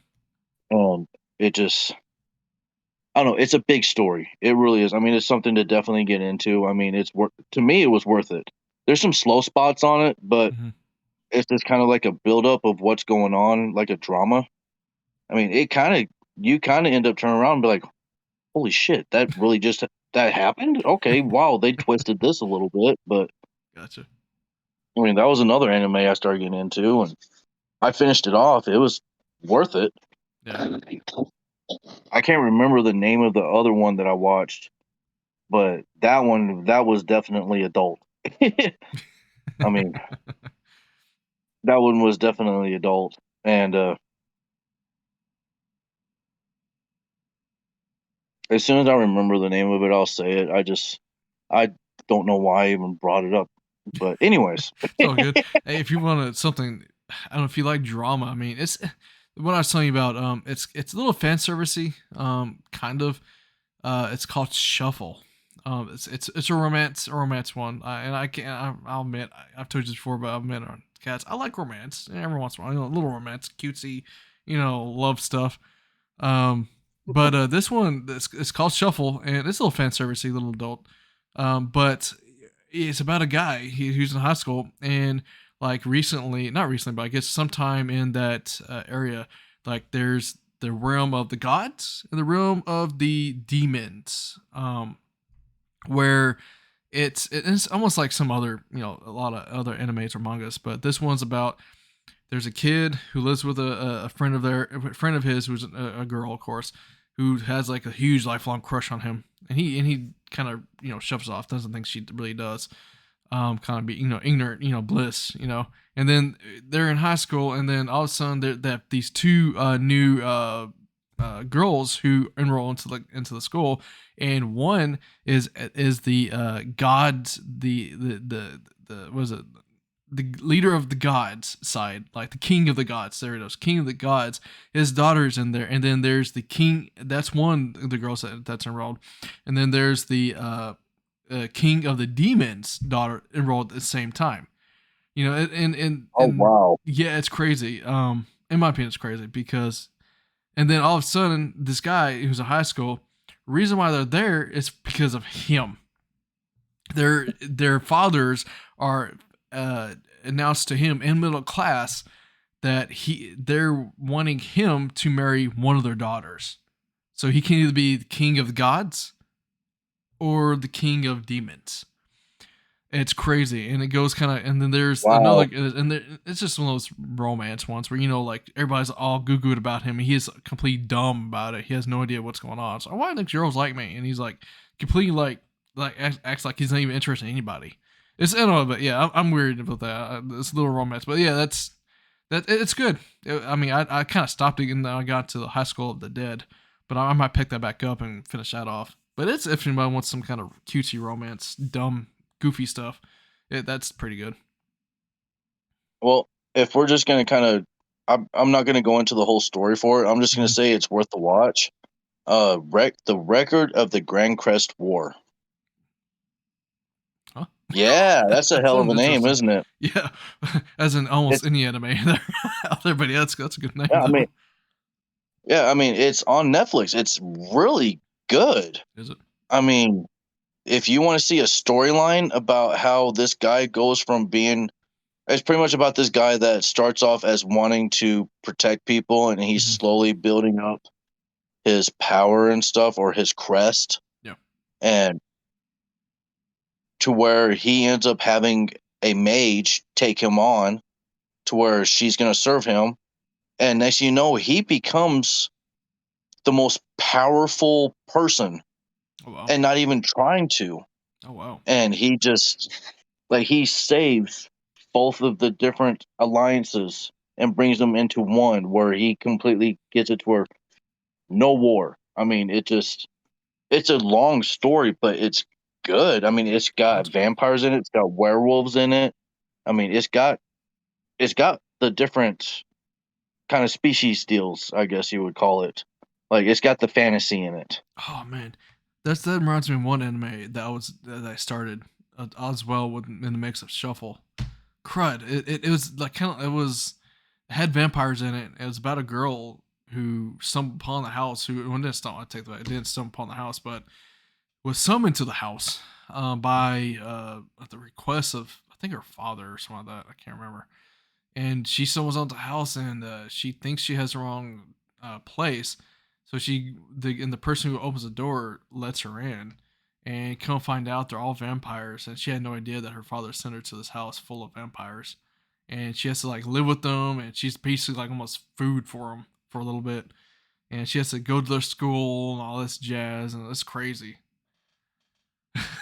It just, I don't know. It's a big story. It really is. I mean, it's something to definitely get into. I mean, to me, it was worth it. There's some slow spots on it, but Hmm. it's just kind of like a buildup of what's going on, like a drama. I mean, you kind of end up turning around and be like, holy shit, that happened? Okay, wow, they twisted this a little bit, but Gotcha. I mean, that was another anime I started getting into, and I finished it off. It was worth it. Yeah. I can't remember the name of the other one that I watched, but that was definitely adult. I mean, that one was definitely adult, and as soon as I remember the name of it, I'll say it. I don't know why I even brought it up, but anyways, It's all good. Hey, if you want something, I don't know if you like drama. I mean, it's what I was telling you about. It's a little fan servicey. Kind of. It's called Shuffle. It's a romance one. And I can't. I'll admit, I've told you this before, but I'll admit on cats. I like romance every once in a while. You know, a little romance, cutesy. You know, love stuff. Um, but this one, it's called Shuffle, and it's a little fan servicey, little adult. But it's about a guy who's in high school, and like recently, not recently, but I guess sometime in that area, like there's the realm of the gods and the realm of the demons, where it's almost like some other, you know, a lot of other animes or mangas, but this one's about there's a kid who lives with a friend of his who's a girl, of course, who has like a huge lifelong crush on him, and he kind of, you know, shoves off, doesn't think she really does, kind of be, you know, ignorant, you know, bliss, you know, and then they're in high school, and then all of a sudden they have these two new girls who enroll into the school, and one is the gods, the what is it, the leader of the gods side, like the king of the gods. There it is, king of the gods. His daughter's in there, and then there's the king. That's one of the girls that's enrolled, and then there's the king of the demons' daughter enrolled at the same time. You know, oh and wow, yeah, it's crazy. In my opinion, it's crazy because, and then all of a sudden, this guy who's in high school, reason why they're there is because of him. Their fathers are announced to him in middle class that they're wanting him to marry one of their daughters, so he can either be the king of the gods or the king of demons. It's crazy, and it goes kind of, and then there's wow. another, and it's just one of those romance ones where, you know, like everybody's all goo gooed about him, and he is completely dumb about it. He has no idea what's going on. So why do girls like me? And he's like completely like acts like he's not even interested in anybody. It's, I don't know, but yeah, I'm weird about that. It's a little romance, but yeah, It's good. I mean, I kind of stopped it and then I got to the High School of the Dead, but I might pick that back up and finish that off. But it's if anybody wants some kind of cutesy romance, dumb, goofy stuff, that's pretty good. Well, if we're just gonna kind of, I'm not gonna go into the whole story for it. I'm just gonna Mhm. say it's worth the watch. The record of the Grand Crest War. Huh? Yeah, that's a That hell of sounds a name, interesting. isn't it? Yeah, as in almost It's any anime there out there, but yeah, that's a good name yeah, I mean, though. it's on Netflix. It's really good. Is it? I mean, if you want to see a storyline about how this guy goes from being, it's pretty much about this guy that starts off as wanting to protect people, and he's Hmm. slowly building up his power and stuff, or his crest, Yeah. and to where he ends up having a mage take him on to where she's going to serve him. And next thing you know, he becomes the most powerful person Oh wow. and not even trying to. Oh wow. And he just, like, he saves both of the different alliances and brings them into one where he completely gets it to where no war. I mean, it's a long story, but it's good. I mean, it's got That's good. vampires in it, it's got werewolves in it. I mean, it's got the different kind of species deals, I guess you would call it. Like it's got the fantasy in it. Oh man, that reminds me of one anime that I started as well with in the mix of Shuffle. Crud! It was like kind of it had vampires in it. It was about a girl who stumbled upon the house. Who well, didn't stumble, I take that. It didn't stumble upon the house, but was summoned to the house by at the request of I think her father or something like that. I can't remember. And she summons onto the house, and she thinks she has the wrong place. So the person who opens the door lets her in, and come find out they're all vampires, and she had no idea that her father sent her to this house full of vampires, and she has to like live with them, and she's basically like almost food for them for a little bit, and she has to go to their school and all this jazz, and it's crazy.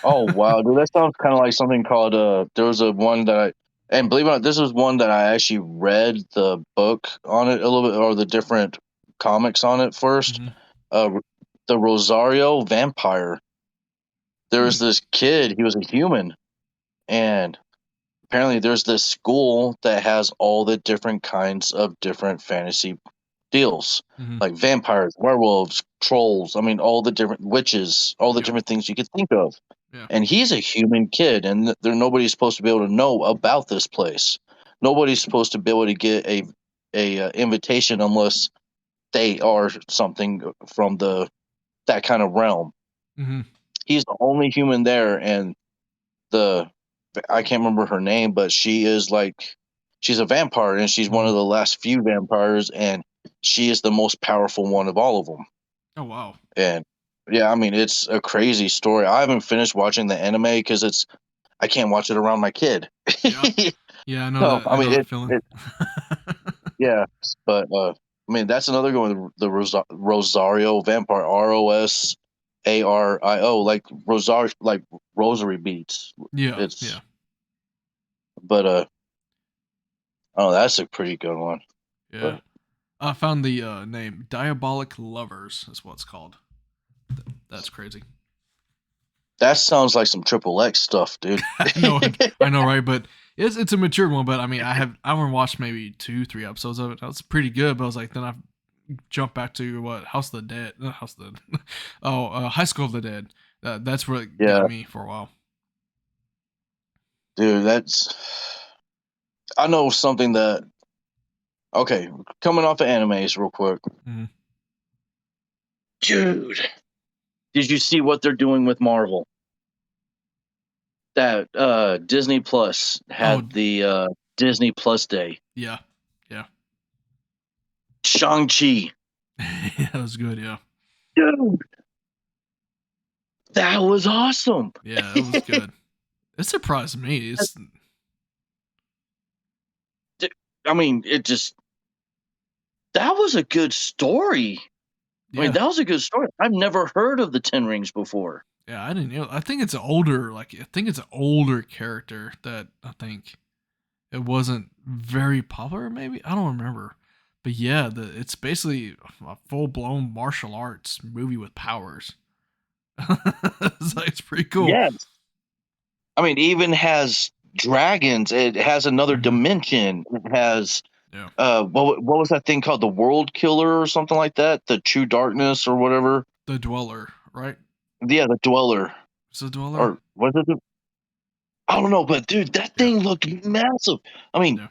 Oh wow, dude, that sounds kind of like something called there was a one that and believe it or not, this was one that I actually read the book on it a little bit, or the different comics on it first. Hmm. Uh, the Rosario Vampire. There was Hmm. this kid, he was a human, and apparently there's this school that has all the different kinds of different fantasy deals, Hmm. like vampires, werewolves, trolls. I mean, all the different witches, all the Yeah. different things you could think of. Yeah. And he's a human kid, and there nobody's supposed to be able to know about this place. Nobody's supposed to be able to get a invitation unless they are something from the that kind of realm. Hmm. He's the only human there, and the I can't remember her name, but she is like she's a vampire, and she's one Hmm. of the last few vampires, and she is the most powerful one of all of them. Oh wow. And yeah, I mean, it's a crazy story. I haven't finished watching the anime because I can't watch it around my kid. Yeah. Yeah, I know So that. I I know mean, that feeling. yeah, but I mean that's another one. The Rosario Vampire, Rosario, like Rosar, like rosary beads. Yeah, yeah, It's but oh, that's a pretty good one. yeah. But I found the name Diabolic Lovers is what it's called. That's crazy. that sounds like some Triple X stuff, dude. I know, right? But it's a mature one. But I mean, I only watched maybe 2, 3 episodes of it. That was pretty good. But I was like, then I jumped back to what House of the Dead, not House of the Dead. Oh, High School of the Dead. That's what got Yeah, me for a while. dude, that's I know something that okay, coming off of animes real quick. Mm-hmm. Dude, did you see what they're doing with Marvel? That Disney Plus Oh, had the Disney Plus Day. yeah, yeah, Shang-Chi. yeah. That was good. Yeah, Dude, that was awesome. yeah, it was good. It surprised me. It's I mean, it just that was a good story. I mean, yeah. that was a good story. I've never heard of the Ten Rings before. Yeah, I didn't know. I think it's an older, like I think it's an older character that I think. it wasn't very popular. Maybe I don't remember, but yeah, it's basically a full blown martial arts movie with powers. So it's pretty cool. Yes. I mean, even has dragons. It has another Mhm. dimension. It has Yeah, what was that thing called? The World Killer or something like that? The True Darkness or whatever. the Dweller, right? Yeah, the Dweller. Is it Dweller? Or was it I don't know, but dude, that Yeah, thing looked massive. I mean,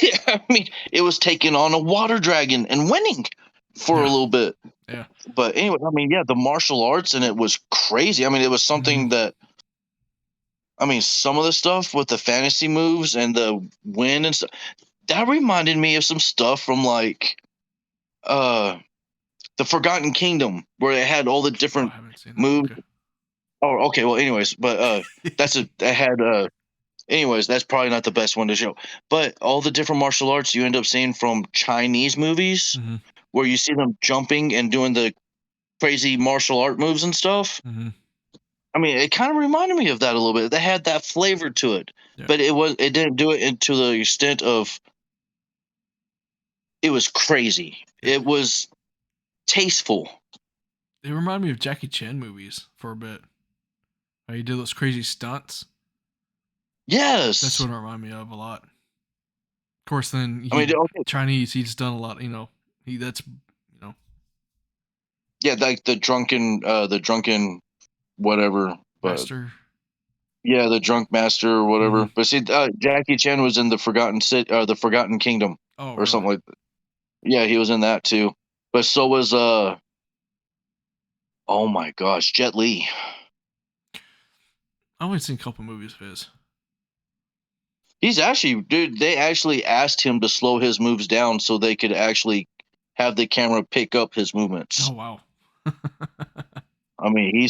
yeah, I mean, it was taking on a water dragon and winning for a yeah, little bit. yeah. But anyway, I mean, yeah, the martial arts and it was crazy. I mean, it was Hmm. something that I mean, some of the stuff with the fantasy moves and the wind and stuff that reminded me of some stuff from like uh the Forgotten Kingdom where it had all the Oh, I different haven't seen that. moves. Okay. Oh, okay. Well, anyways, but that had anyways, that's probably not the best one to show. But all the different martial arts you end up seeing from Chinese movies Hmm. where you see them jumping and doing the crazy martial art moves and stuff. Hmm. I mean, it kind of reminded me of that a little bit. They had that flavor to it, Yeah, but it didn't do it into the extent of it was crazy. yeah. It was tasteful. It reminded me of Jackie Chan movies for a bit. How he did those crazy stunts. That's Yes. what it reminded me of a lot. Of course, then I mean, he okay, Chinese. He's done a lot. He that's yeah, like the drunken whatever, but master. yeah, the drunk master or Hmm. whatever. But see, Jackie Chan was in the the Forgotten Kingdom Oh, or really? something like that. Yeah, he was in that too. But so was oh my gosh, Jet Li. I only seen a couple movies of his. He's actually, dude, they actually asked him to slow his moves down so they could actually have the camera pick up his movements. Oh wow. I mean,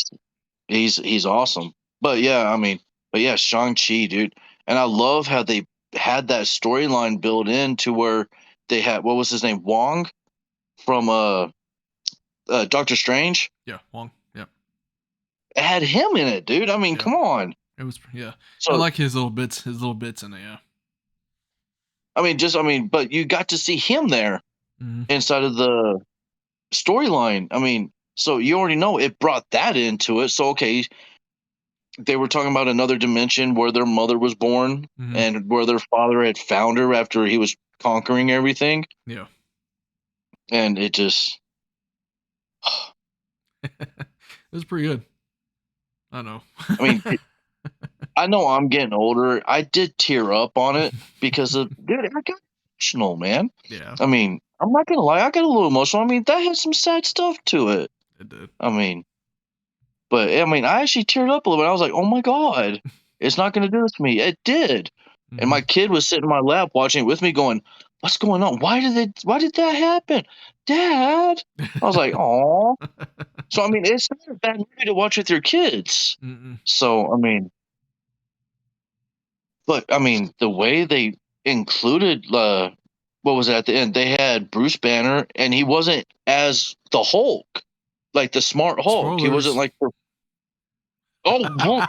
he's awesome. But yeah, I mean, but yeah, Shang-Chi, dude. And I love how they had that storyline built in to where they had what was his name? Wong from Doctor Strange. Yeah, Wong. Yeah, It had him in it, dude. I mean, yeah. come on. It was. Yeah, I So like his little bits. His little bits in it. Yeah. I mean, but you got to see him there Hmm. inside of the storyline. I mean, so you already know it brought that into it. So okay, they were talking about another dimension where their mother was born Hmm. and where their father had found her after he was conquering everything, Yeah. and it just It was pretty good. I know. I mean, I know I'm getting older. I did tear up on it because of dude, I got emotional, man. Yeah, I mean, I'm not gonna lie, I got a little emotional. I mean, that had some sad stuff to it. it did. I mean, but I mean, I actually teared up a little bit. I was like, "Oh my god, it's not going to do this to me." It did, and Hmm. my kid was sitting in my lap watching it with me, going, "What's going on? Why did it? Why did that happen, Dad?" I was like, "Oh." So I mean, it's not a bad movie to watch with your kids. Mm-mm. So I mean, but I mean, the way they included, what was it at the end? They had Bruce Banner, and he wasn't as the Hulk, like the smart Hulk. He wasn't Spoilers. like the oh.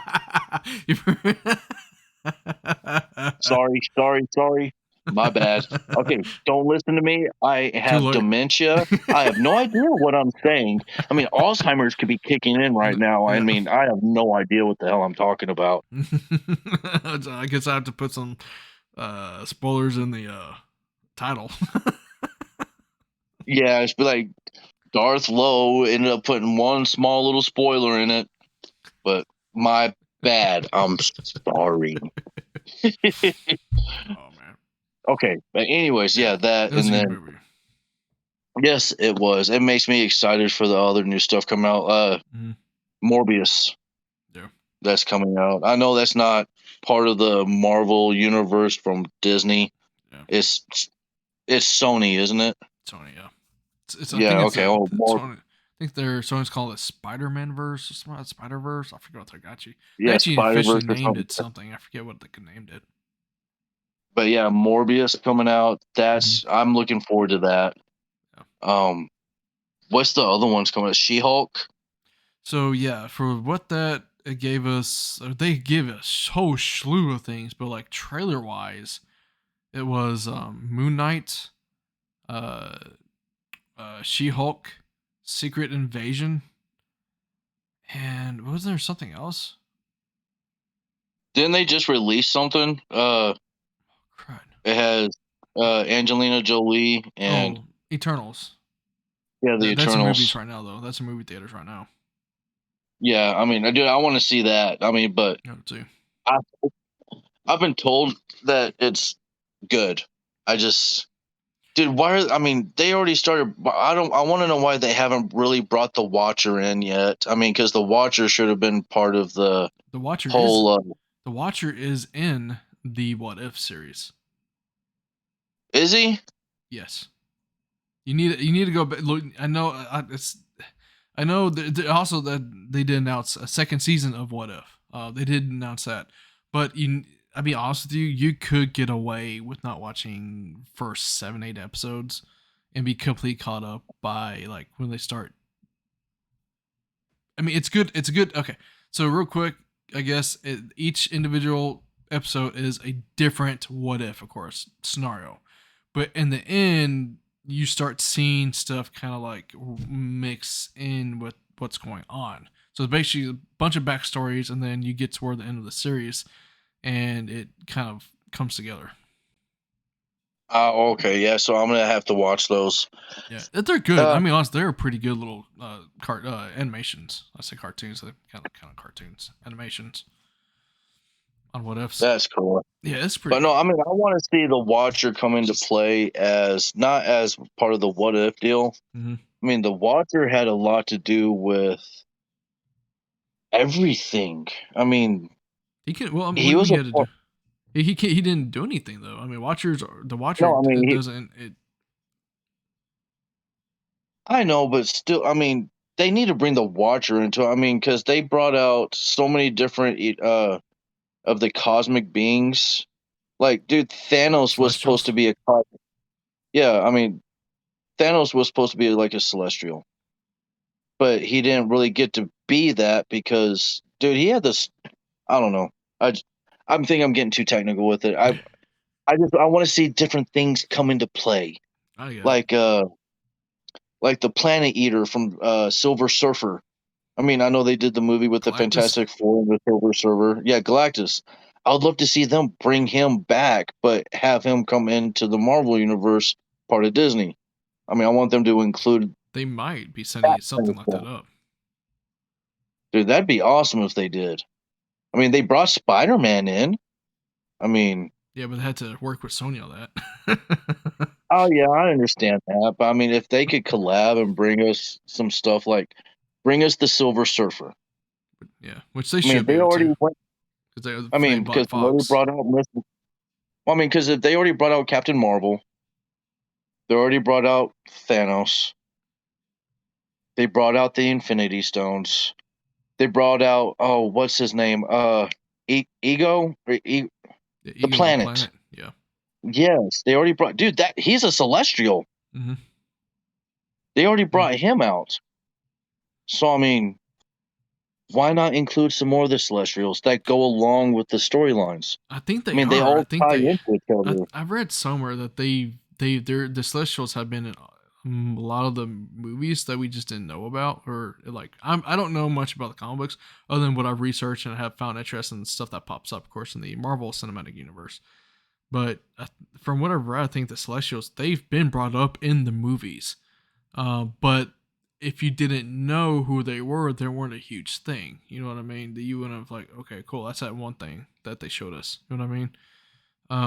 Sorry, sorry, sorry. My bad. Okay, don't listen to me. I Too have late. dementia. I have no idea what I'm saying. I mean, Alzheimer's could be kicking in right now. I Yeah. mean, I have no idea what the hell I'm talking about. I guess I have to put some spoilers in the title. Yeah, it's like Darth Lowe ended up putting one small little spoiler in it, but my bad. I'm sorry. Oh man, Okay, but anyways, yeah, yeah, that it was and a good then movie. yes, it was. It makes me excited for the other new stuff coming out. Mm-hmm. Morbius. Yeah, That's coming out. I know that's not part of the Marvel universe from Disney. yeah, It's it's Sony, isn't it? Sony. Yeah, it's I Yeah. think it's Okay. Oh, more. Sony. I think Sony's called it Spider-Man verse, Spider Verse. I forget what they got you. They Yeah, actually Spider officially Verse or named something. it something. I forget what they named it. But yeah, Morbius coming out. Mm-hmm. That's I'm looking forward to that. Yeah. Um, what's the other ones coming out? She Hulk. So yeah, for what that it gave us, they give us a whole slew of things, but like trailer wise, it was Moon Knight, uh, She-Hulk, Secret Invasion, and was there something else? Didn't they just release something? Crud. It has Angelina Jolie and Oh, Eternals. yeah, the That's in movies Eternals. right now, though. That's in movie theaters right now. Yeah, I mean, I want to see that. I mean, but No, too. I, I've been told that it's good. I just, dude, why? I mean, they already started. I don't. I want to know why they haven't really brought the Watcher in yet. I mean, because the Watcher should have been part of the The Watcher is whole. the Watcher is in the What If series. Is he? Yes. You need to go back. Look, I know it's. I know also that they did announce a second season of What If. They did announce that, but I'll be honest with you, you could get away with not watching first 7-8 episodes and be completely caught up by like when they start. I mean, it's good. It's good. Okay, so real quick, I guess each individual episode is a different what if, of course, scenario, but in the end, you start seeing stuff kind of like mix in with what's going on. So it's basically a bunch of backstories, and then you get toward the end of the series, and it kind of comes together. Okay, yeah. So I'm gonna have to watch those. Yeah, they're good. I Uh, mean, honestly, they're pretty good little animations. I say cartoons, they're kind of cartoons, animations on what ifs. that's cool. Yeah, it's pretty But no, good. I mean, I want to see the Watcher come into play as not as part of the what if deal. Mm-hmm. I mean, the Watcher had a lot to do with everything. I mean, He can. Well, what do he you was mean he a had to do? He didn't do anything though. I mean, the Watcher no. I mean, doesn't. I know, but still, I mean, they need to bring the Watcher into. I mean, because they brought out so many different of the cosmic beings. Like, dude, Thanos was supposed to Celestials. be a yeah. I mean, Thanos was supposed to be like a celestial, but he didn't really get to be that because, dude, he had this. I don't know. I'm think I'm getting too technical with it. I want to see different things come into play, I get it. like like the Planet Eater from Silver Surfer. I mean, I know they did the movie with the Galactus. Fantastic Four and the Silver Surfer. Yeah, Galactus. I would love to see them bring him back, but have him come into the Marvel universe, part of Disney. I mean, I want them to include They might be that setting kind something of like stuff. that up. Dude, that'd be awesome if they did. I mean, they brought Spider Man in. I mean, Yeah, but they had to work with Sony on that. oh yeah, I understand that, but I mean, if they could collab and bring us some stuff like, bring us the Silver Surfer. Yeah, which they I mean, should be they able already to went. because I they mean, because bought they already Fox. brought out Well, I mean, because if they already brought out Captain Marvel, they already brought out Thanos. They brought out the Infinity Stones. They brought out what's his name? Ego, The the Ego, the planet. planet. Yeah. Yes, they already brought. Dude, that he's a celestial. Mm-hmm. They already Yeah. brought him out. So I mean, why not include some more of the Celestials that go along with the storylines? I think I they mean, they are. I all think tie they. into each other. I've read somewhere that the Celestials have been in a lot of the movies that we just didn't know about, or like I don't know much about the comic books other than what I've researched and have found interesting stuff that pops up, of course, in the Marvel Cinematic Universe. But from what I've read, I think the Celestials they've been brought up in the movies, but if you didn't know who they weren't a huge thing. You know what I mean? That you would have like, okay, cool, that's that one thing that they showed us. You know what I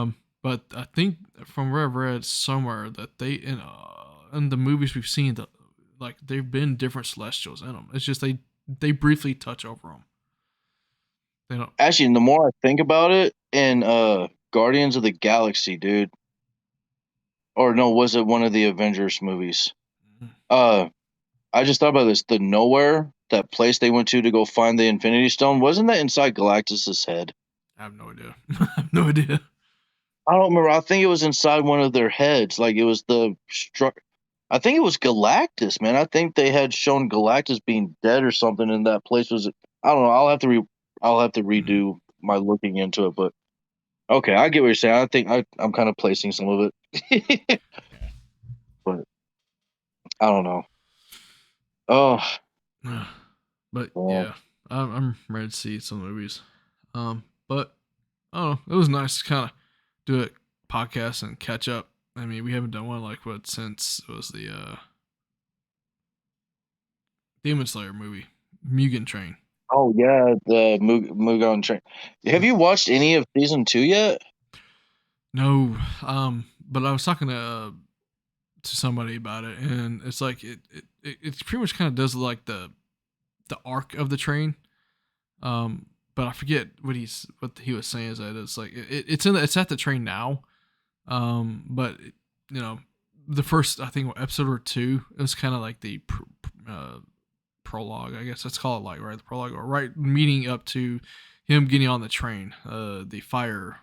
mean? But I think from where I've read somewhere that they in the movies we've seen that like they've been different Celestials in them. It's just they briefly touch over them. They don't. Actually, the more I think about it, in Guardians of the Galaxy, dude, or no, was it one of the Avengers movies? Uh, I just thought about this. The Nowhere, that place they went to go find the Infinity Stone, wasn't that inside Galactus's head? I have no idea. I have no idea. I don't remember. I think it was inside one of their heads. Like it was the struck. I think it was Galactus, man. I think they had shown Galactus being dead or something, and that place was I don't know. I'll have to redo my looking into it, but okay, I get what you're saying. I think I'm kind of placing some of it, but I don't know. Oh, But well, yeah, I'm ready to see some movies. But oh, it was nice to kind of do a podcast and catch up. I mean, we haven't done one like what since it was the Demon Slayer movie, Mugen Train. oh yeah, the Mugen Train. Have you watched any of season 2 yet? No, but I was talking to somebody about it, and it's like it pretty much kind of does like the arc of the train. But I forget what he was saying is that it's like it's at the train now. But you know, the first I think episode or two, it was kind of like the prologue, I guess let's call it, like, right, the prologue, or right meeting up to him getting on the train. The fire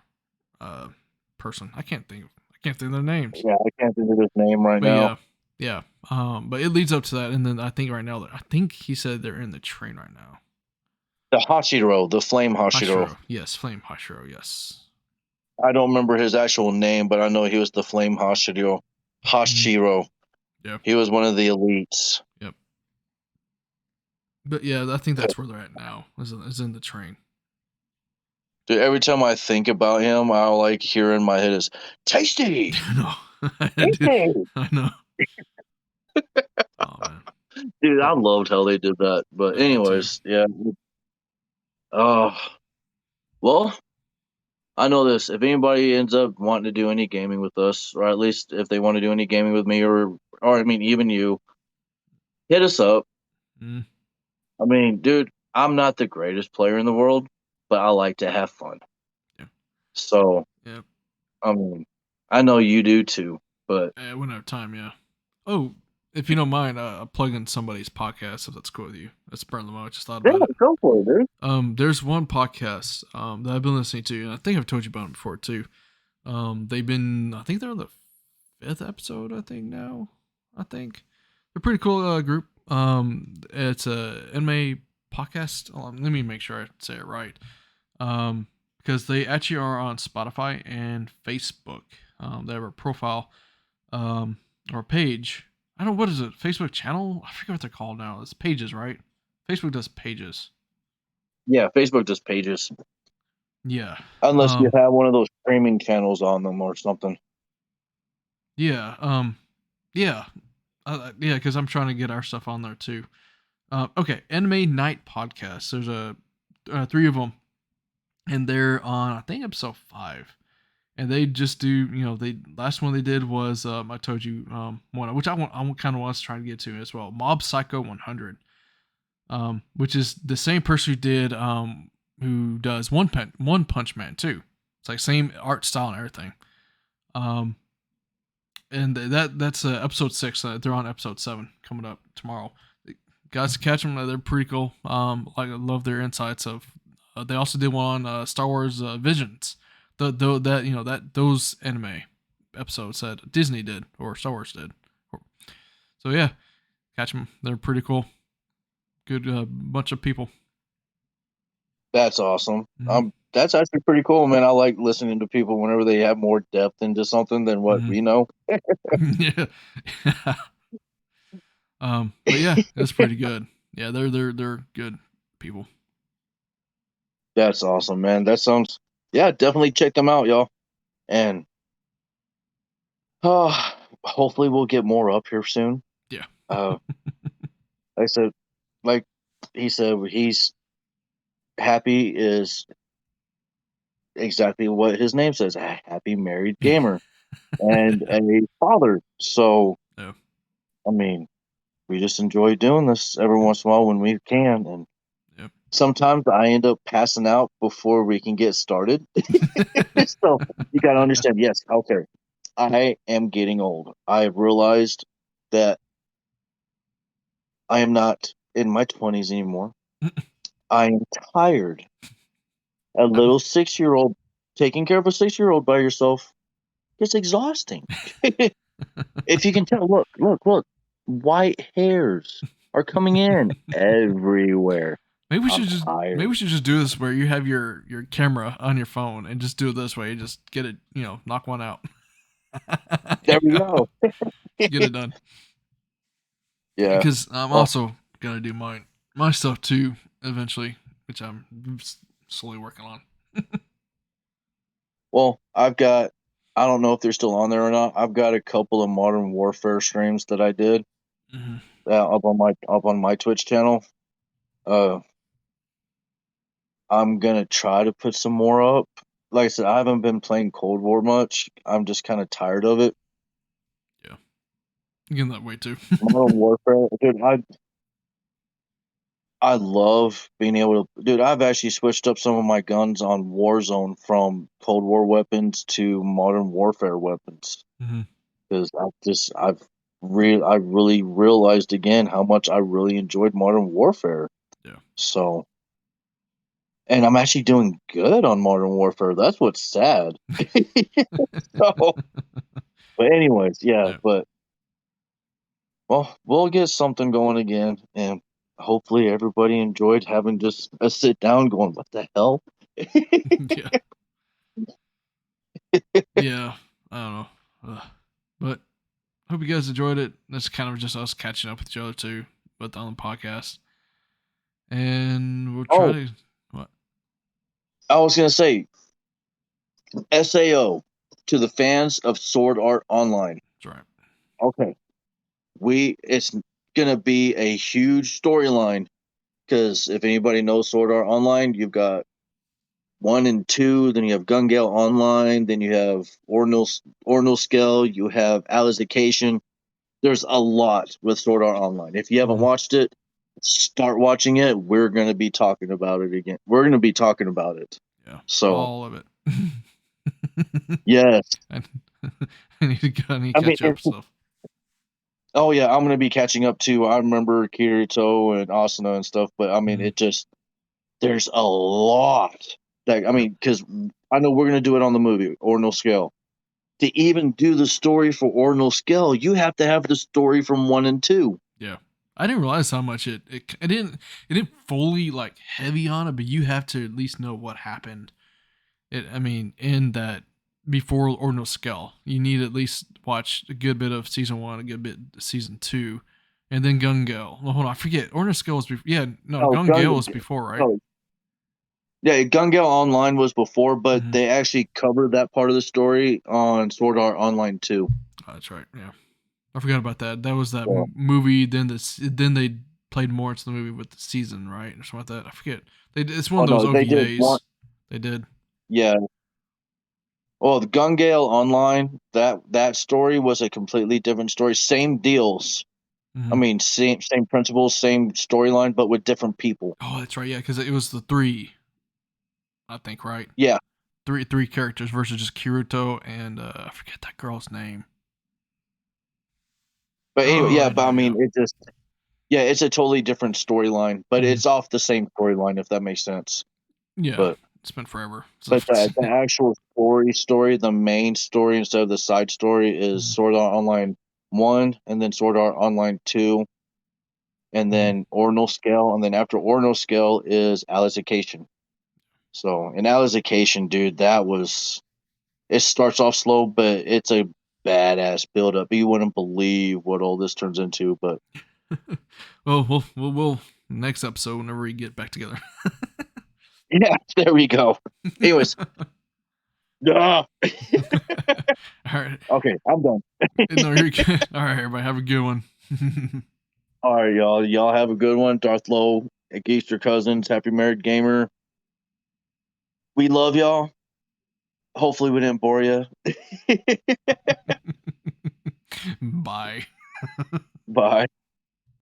person. I can't think of their names. Yeah, I can't think of his name right But now. yeah. But it leads up to that, and then I think right now, I think he said they're in the train right now. The Hashiro, the Flame Hashiro. Hashiro, yes, Flame Hashiro, yes. I don't remember his actual name, but I know he was the Flame Hashiro. Hashiro. Yeah, He was one of the elites. yep. But yeah, I think that's where they're at now. Is in the train. Dude, every time I think about him, I like hear in my head is tasty. No, Tasty. I know. Oh man, Dude, I but loved how they did that. But I did too. anyways, yeah. Oh, well, I know this. If anybody ends up wanting to do any gaming with us, or at least if they want to do any gaming with me, or I mean, even you, hit us up. Mm, I mean, dude, I'm not the greatest player in the world, but I like to have fun. yeah, So, yeah. I mean, I know you do too, but We don't have time. Yeah. Oh, if you don't mind, I'll plug in somebody's podcast if that's cool with you. That's burn them out. I just thought yeah, about it. go for it, dude. There's one podcast that I've been listening to, and I think I've told you about it before too. I think they're on the 5th episode. I think now. I think they're a pretty cool group. It's a anime podcast. Let me make sure I say it right. Because they actually are on Spotify and Facebook. They have a profile, or a page. I don't know, what is it? Facebook channel? I forget what they're called now. It's pages, right? Facebook does pages. Yeah, Facebook does pages. Yeah. Unless you have one of those streaming channels on them or something. Yeah. Yeah. Yeah, because I'm trying to get our stuff on there too. Okay, Anime Night Podcast. There's a 3 of them, and they're on, I think, episode 5. And they just do, they last one they did was I told you, one which I kind of want to try to get to as well. Mob Psycho 100, which is the same person who does One Punch Man too. It's like same art style and everything. And that's episode 6. They're on episode 7 coming up tomorrow. Guys, catch them. They're pretty cool. Like, I love their insights of. They also did one on Star Wars Visions. Those anime episodes that Disney did or Star Wars did. So yeah, catch them. They're pretty cool. Good bunch of people. That's awesome. Mm-hmm. That's actually pretty cool, man. I like listening to people whenever they have more depth into something than what we know. Yeah. But yeah, it's pretty good. Yeah, they're good people. That's awesome, man. That sounds, yeah, definitely check them out, y'all. And hopefully we'll get more up here soon. Yeah. I said, like he said, he's happy is exactly what his name says, a happy married gamer and a father. So, Yeah. I mean, we just enjoy doing this every once in a while when we can. And Yep. sometimes I end up passing out before we can get started. So you got to understand, yes, okay, I am getting old. I have realized that I am not in my 20s anymore. I am tired. A little 6-year-old, taking care of a 6-year-old by yourself, it's exhausting. If you can tell, look, white hairs are coming in everywhere. Maybe we I'm should just tired. do this where you have your camera on your phone and just do it this way. Just get it, knock one out. There we go. Just get it done. Yeah. Because I'm Well, also gonna do my stuff too eventually, which I'm slowly working on. well, I don't know if they're still on there or not. I've got a couple of Modern Warfare streams that I did Mm-hmm. up on my Twitch channel. Uh, I'm gonna try to put some more up. Like I said, I haven't been playing Cold War much. I'm just kind of tired of it. Yeah, getting that way too. Modern Warfare, dude. I love being able to, dude. I've actually switched up some of my guns on Warzone from Cold War weapons to Modern Warfare weapons Mm-hmm. because I really realized again how much I really enjoyed Modern Warfare. Yeah. So, and I'm actually doing good on Modern Warfare. That's what's sad. So, but anyways, yeah. Yeah. But well, we'll get something going again, and hopefully everybody enjoyed having just a sit down, going, "What the hell?" Yeah. Yeah. I don't know. But hope you guys enjoyed it. That's kind of just us catching up with each other too, but on the podcast. And we'll try Oh, to what? I was gonna say SAO to the fans of Sword Art Online. That's right. Okay, it's gonna be a huge storyline because if anybody knows Sword Art Online, you've got 1 and 2, then you have Gun Gale Online, then you have Ordinal Scale, you have Alizication. There's a lot with Sword Art Online. If you haven't Mm-hmm. watched it, start watching it. We're gonna be talking about it again. We're gonna be talking about it. Yeah. So All of it. yes, I, I need I to mean, catch up stuff. oh yeah, I'm gonna be catching up too. I remember Kirito and Asuna and stuff, but I mean, Mm-hmm. it just there's a lot that I Yep. mean, because I know we're gonna do it on the movie Ordinal Scale. To even do the story for Ordinal Scale, you have to have the story from 1 and 2. Yeah. I didn't realize how much it didn't fully like heavy on it, but you have to at least know what happened. I mean, in that before Ordinal Scale, you need to at least watch a good bit of season one, a good bit of season two, and then Gun Gale. No, hold on, I forget. Ordinal Scale was before. Yeah, no, Oh, Gun Gale was before, right? no, yeah, Gun Gale Online was before, but Mm-hmm. they actually covered that part of the story on Sword Art Online too. Oh, that's right. Yeah, I forgot about that. That was that So, movie. Then they played more into the movie with the season, right, or something like that. I forget. It's one oh of those no, they did one. OVAs. They did. Yeah, well, the Gun Gale Online, that story was a completely different story. Same deals. I Mm-hmm. mean, same principles, same storyline, but with different people. Oh, that's right. Yeah, because it was the three. I think right. Yeah, Three characters versus just Kirito and I forget that girl's name. but anyway, Oh, yeah, I but I know. Yeah. mean, yeah, it's a totally different storyline, but Mm-hmm. it's off the same storyline if that makes sense. Yeah. But It's been forever. So, but the actual story, the main story instead of the side story is mm-hmm. Sword Art Online 1, and then Sword Art Online 2, and Mm-hmm. then Ordinal Scale, and then after Ordinal Scale is Alizication. So in Alizication, dude, it starts off slow, but it's a badass build up. You wouldn't believe what all this turns into, but Well, we'll next episode whenever we get back together. yeah, there we go. Anyways, ah, All right. okay, I'm done. No, you're good. All right, everybody, have a good one. All right, y'all. Y'all have a good one. Darth Low, GeeksterCuzins, Happy Married Gamer. We love y'all. Hopefully, we didn't bore you. Bye. Bye.